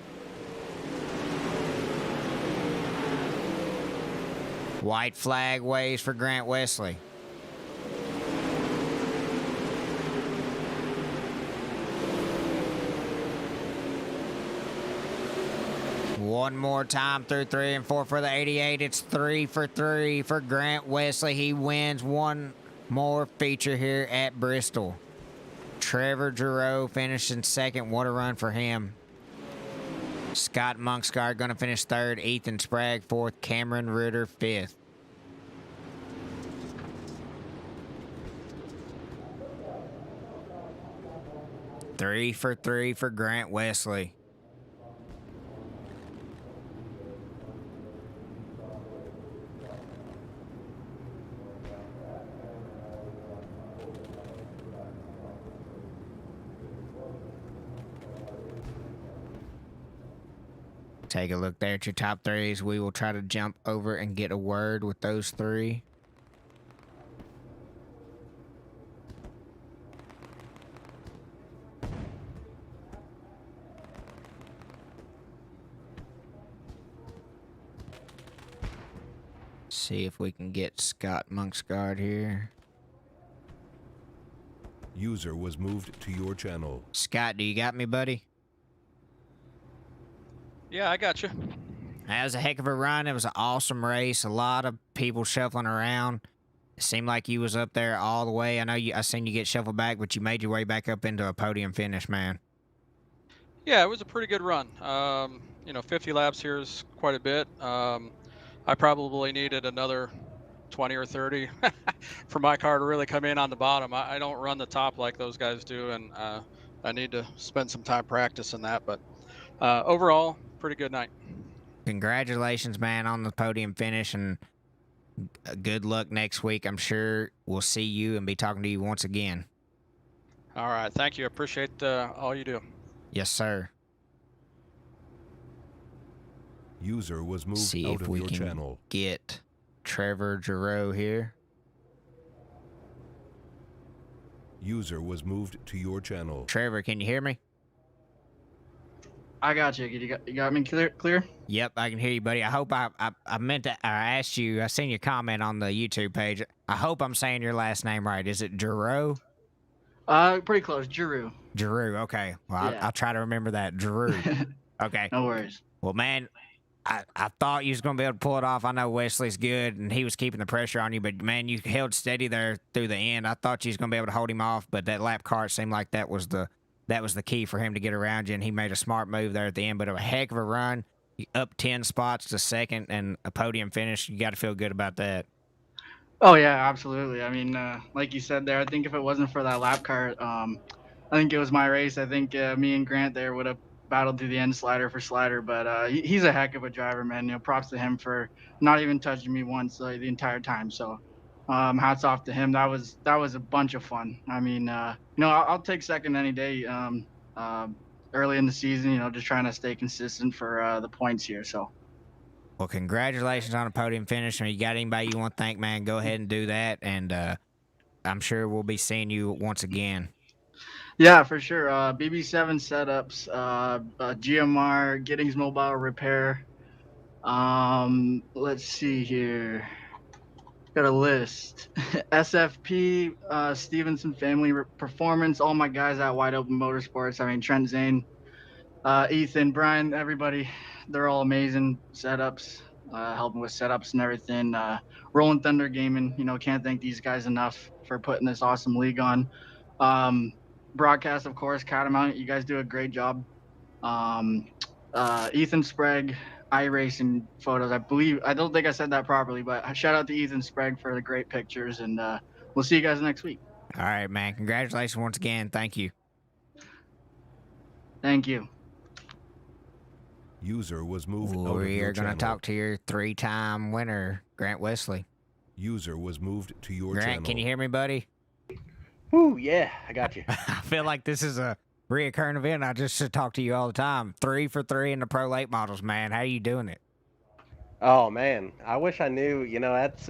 White flag waves for Grant Wesley. One more time through 3 and 4 for the 88. It's 3 for 3 for Grant Wesley. He wins one more feature here at Bristol. Trevor Giroux finishing second. What a run for him. Scott Monksgaard going to finish third. Ethan Sprague fourth. Cameron Ritter fifth. Three for 3 for Grant Wesley. Take a look there at your top threes. We will try to jump over and get a word with those three. See if we can get Scott Monksgaard here. User was moved to your channel. Scott, do you got me, buddy? Yeah, I got you. That was a heck of a run. It was an awesome race. A lot of people shuffling around. It seemed like you was up there all the way. I know I seen you get shuffled back, but you made your way back up into a podium finish, man. Yeah, it was a pretty good run. 50 laps here is quite a bit. I probably needed another 20 or 30 for my car to really come in on the bottom. I don't run the top like those guys do, and I need to spend some time practicing that. But overall, pretty good night. Congratulations, man, on the podium finish, and good luck next week. I'm sure we'll see you and be talking to you once again. All right, thank you. I appreciate all you do. Yes, sir. User was moved See out if of we your can channel. get Trevor Giroux here. User was moved to your channel. Trevor, can you hear me? I got you. You got me clear? Yep, I can hear you, buddy. I hope I meant to. I asked you. I seen your comment on the YouTube page. I hope I'm saying your last name right. Is it Giroux? Pretty close. Giroux. Giroux. Okay. Well, Yeah. I'll try to remember that. Giroux. Okay. No worries. Well, man, I thought you was gonna be able to pull it off. I know Wesley's good, and he was keeping the pressure on you. But man, you held steady there through the end. I thought you was gonna be able to hold him off, but that lap car seemed like that was the key for him to get around you, and he made a smart move there at the end. But a heck of a run. You up 10 spots to second and a podium finish. You got to feel good about that. Oh yeah, absolutely. I mean, like you said there, I think if it wasn't for that lap car, I think it was my race. I think me and Grant there would have battled through the end slider for slider. But he's a heck of a driver, man. Props to him for not even touching me once the entire time. So hats off to him. That was a bunch of fun. I mean, I'll take second any day. Early in the season, just trying to stay consistent for the points here. So. Well, congratulations on a podium finish. And you got anybody you want to thank, man, go ahead and do that. And I'm sure we'll be seeing you once again. Yeah, for sure. BB7 setups, GMR, Giddings Mobile Repair. Let's see here. Got a list. SFP, Stevenson Family Performance, all my guys at Wide Open Motorsports. I mean, Trent Zane, Ethan, Brian, everybody. They're all amazing setups, helping with setups and everything. Rolling Thunder Gaming, can't thank these guys enough for putting this awesome league on. Broadcast, of course, Catamount, you guys do a great job. Ethan Sprague, iRacing photos. I don't think I said that properly, but shout out to Ethan Sprague for the great pictures, and we'll see you guys next week. All right, man. Congratulations once again. Thank you. Thank you. User was moved out of your We are channel. going to talk to your 3-time winner, Grant Wesley. User was moved to your Grant, channel. can you hear me, buddy? Woo, yeah, I got you. I feel like this is a reoccurring event. I just should talk to you all the time. 3 for 3 in the Pro Late Models, man. How you doing it? Oh man, I wish I knew. You know, that's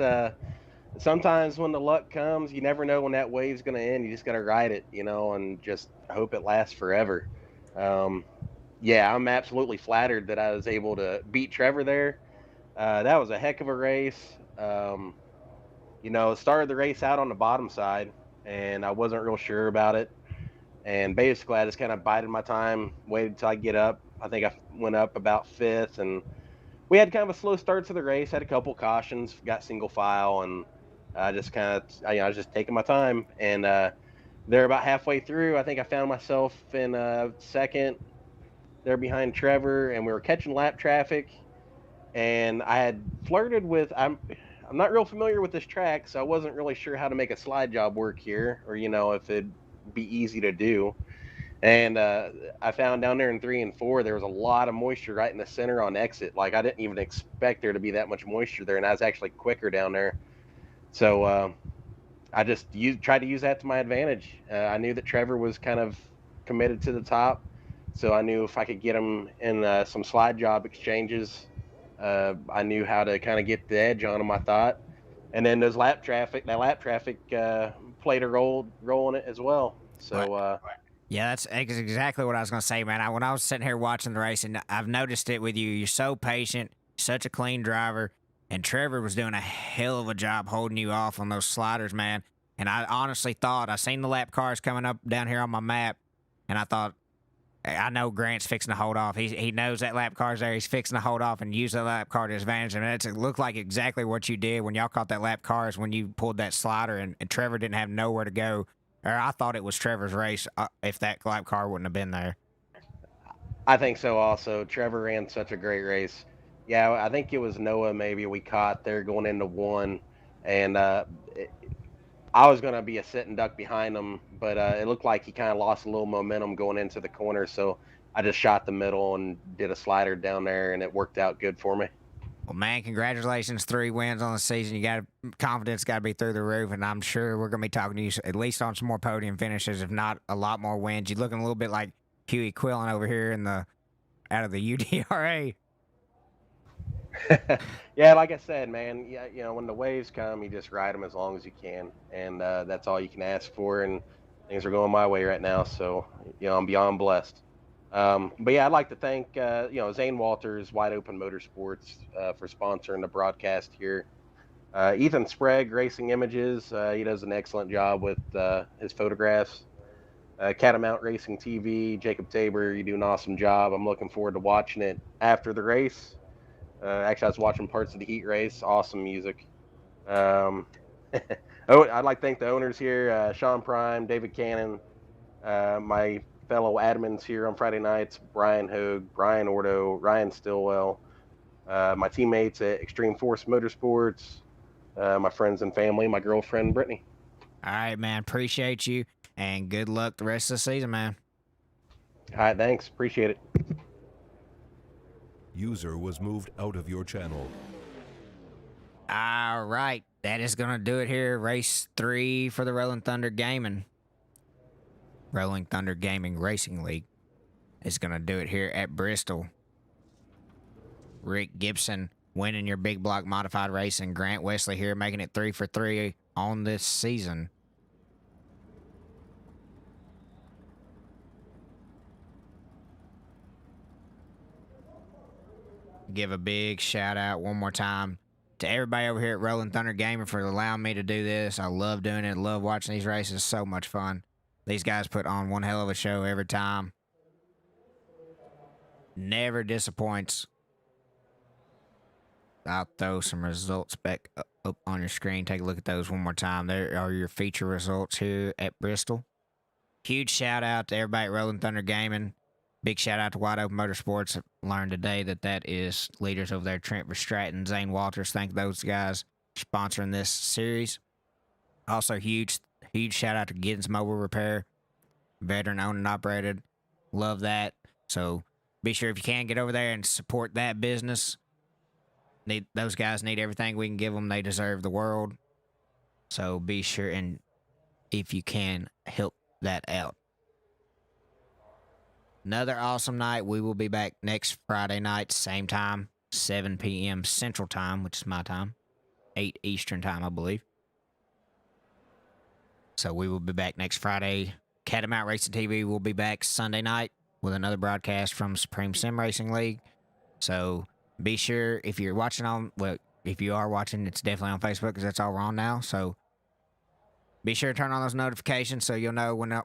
sometimes when the luck comes, you never know when that wave's gonna end. You just gotta ride it, you know, and just hope it lasts forever. Um, yeah, I'm absolutely flattered that I was able to beat Trevor there. That was a heck of a race. You know, started the race out on the bottom side, and I wasn't real sure about it. And basically, I just kind of bided my time, waited till I get up. I think I went up about fifth, and we had kind of a slow start to the race. Had a couple cautions, got single file, and I just kind of, you know, I was just taking my time. And they're about halfway through. I think I found myself in second there behind Trevor, and we were catching lap traffic. And I had flirted with I'm not real familiar with this track, so I wasn't really sure how to make a slide job work here, or you know if it'd be easy to do. And I found down there in 3 and 4, there was a lot of moisture right in the center on exit. Like I didn't even expect there to be that much moisture there, and I was actually quicker down there. So I just tried to use that to my advantage. I knew that Trevor was kind of committed to the top, so I knew if I could get him in some slide job exchanges, I knew how to kind of get the edge on him. I thought, and then that lap traffic played a role in it as well. So. Yeah, that's exactly what I was going to say, man. When I was sitting here watching the race, and I've noticed it with you, you're so patient, such a clean driver, and Trevor was doing a hell of a job holding you off on those sliders, man. And I honestly thought, I seen the lap cars coming up down here on my map, and I thought, I know Grant's fixing to hold off. He knows that lap car's there. He's fixing to hold off and use that lap car to his advantage. And it looked like exactly what you did when y'all caught that lap car is when you pulled that slider and Trevor didn't have nowhere to go. Or I thought it was Trevor's race if that lap car wouldn't have been there. I think so also. Trevor ran such a great race. Yeah, I think it was Noah maybe we caught there going into one. And I was going to be a sitting duck behind him, but it looked like he kind of lost a little momentum going into the corner. So I just shot the middle and did a slider down there, and it worked out good for me. Well, man, congratulations. 3 wins on the season. You got confidence got to be through the roof, and I'm sure we're going to be talking to you at least on some more podium finishes, if not a lot more wins. You're looking a little bit like Huey Quillen over here out of the UDRA. Yeah, like I said, man, yeah, you know, when the waves come, you just ride them as long as you can, and that's all you can ask for. And things are going my way right now, so you know, I'm beyond blessed. But yeah, I'd like to thank you know, Zane Walters, Wide Open Motorsports, for sponsoring the broadcast here. Ethan Sprague, Racing Images, he does an excellent job with his photographs. Catamount Racing TV, Jacob Tabor, you do an awesome job. I'm looking forward to watching it after the race. Actually, I was watching parts of the heat race. Awesome music. Oh, I'd like to thank the owners here, Sean Prime, David Cannon, my fellow admins here on Friday nights, Brian Hogue, Brian Ordo, Ryan Stillwell, my teammates at Extreme Force Motorsports, my friends and family, my girlfriend, Brittany. All right, man. Appreciate you, and good luck the rest of the season, man. All right, thanks. Appreciate it. User was moved out of your channel. All right. That is going to do it here. Race 3 for the Rolling Thunder Gaming. Rolling Thunder Gaming Racing League is going to do it here at Bristol. Rick Gibson winning your big block modified race, and Grant Wesley here making it 3 for 3 on this season. Give a big shout out one more time to everybody over here at Rolling Thunder Gaming for allowing me to do this. I love doing it. Love watching these races. So much fun. These guys put on one hell of a show every time. Never disappoints. I'll throw some results back up on your screen. Take a look at those one more time. There are your feature results here at Bristol. Huge shout out to everybody at Rolling Thunder Gaming. Big shout out to Wide Open Motorsports. Learned today that is leaders over there, Trent Verstraeten, Zane Walters. Thank those guys for sponsoring this series. Also, huge shout out to Giddens Mobile Repair, veteran owned and operated. Love that. So be sure if you can get over there and support that business. Those guys need everything we can give them. They deserve the world. So be sure and if you can help that out. Another awesome night. We will be back next Friday night, same time. 7 p.m. Central Time, which is my time, 8 Eastern Time, I believe. So we will be back next Friday. Catamount Racing TV will be back Sunday night with another broadcast from Supreme Sim Racing League. So be sure, if you're watching on, well, if you are watching, it's definitely on Facebook because that's all we're on now. So be sure to turn on those notifications so you'll know when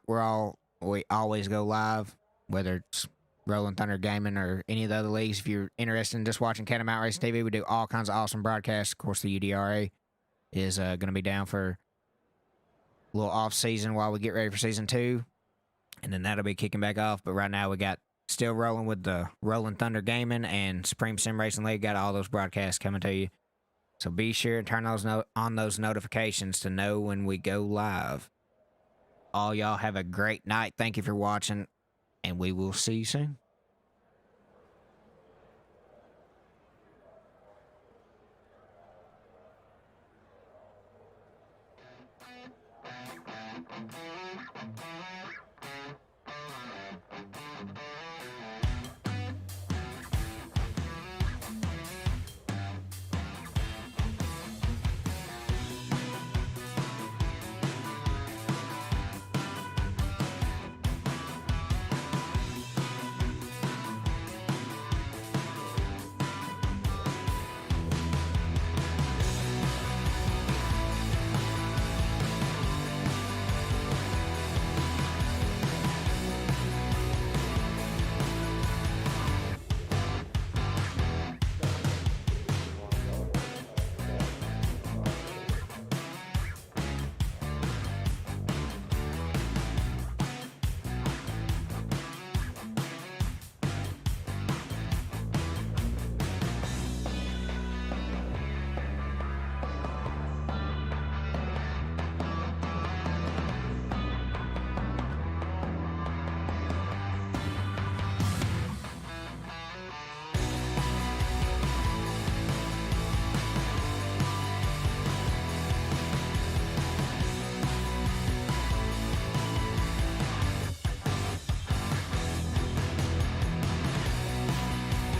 we always go live, whether it's Rolling Thunder Gaming or any of the other leagues. If you're interested in just watching Catamount Racing TV, we do all kinds of awesome broadcasts. Of course, the UDRA is going to be down for a little off season while we get ready for season 2, and then that'll be kicking back off. But right now we got still rolling with the Rolling Thunder Gaming and Supreme Sim Racing League. Got all those broadcasts coming to you. So be sure to turn on those notifications to know when we go live. All y'all have a great night. Thank you for watching, and we will see you soon.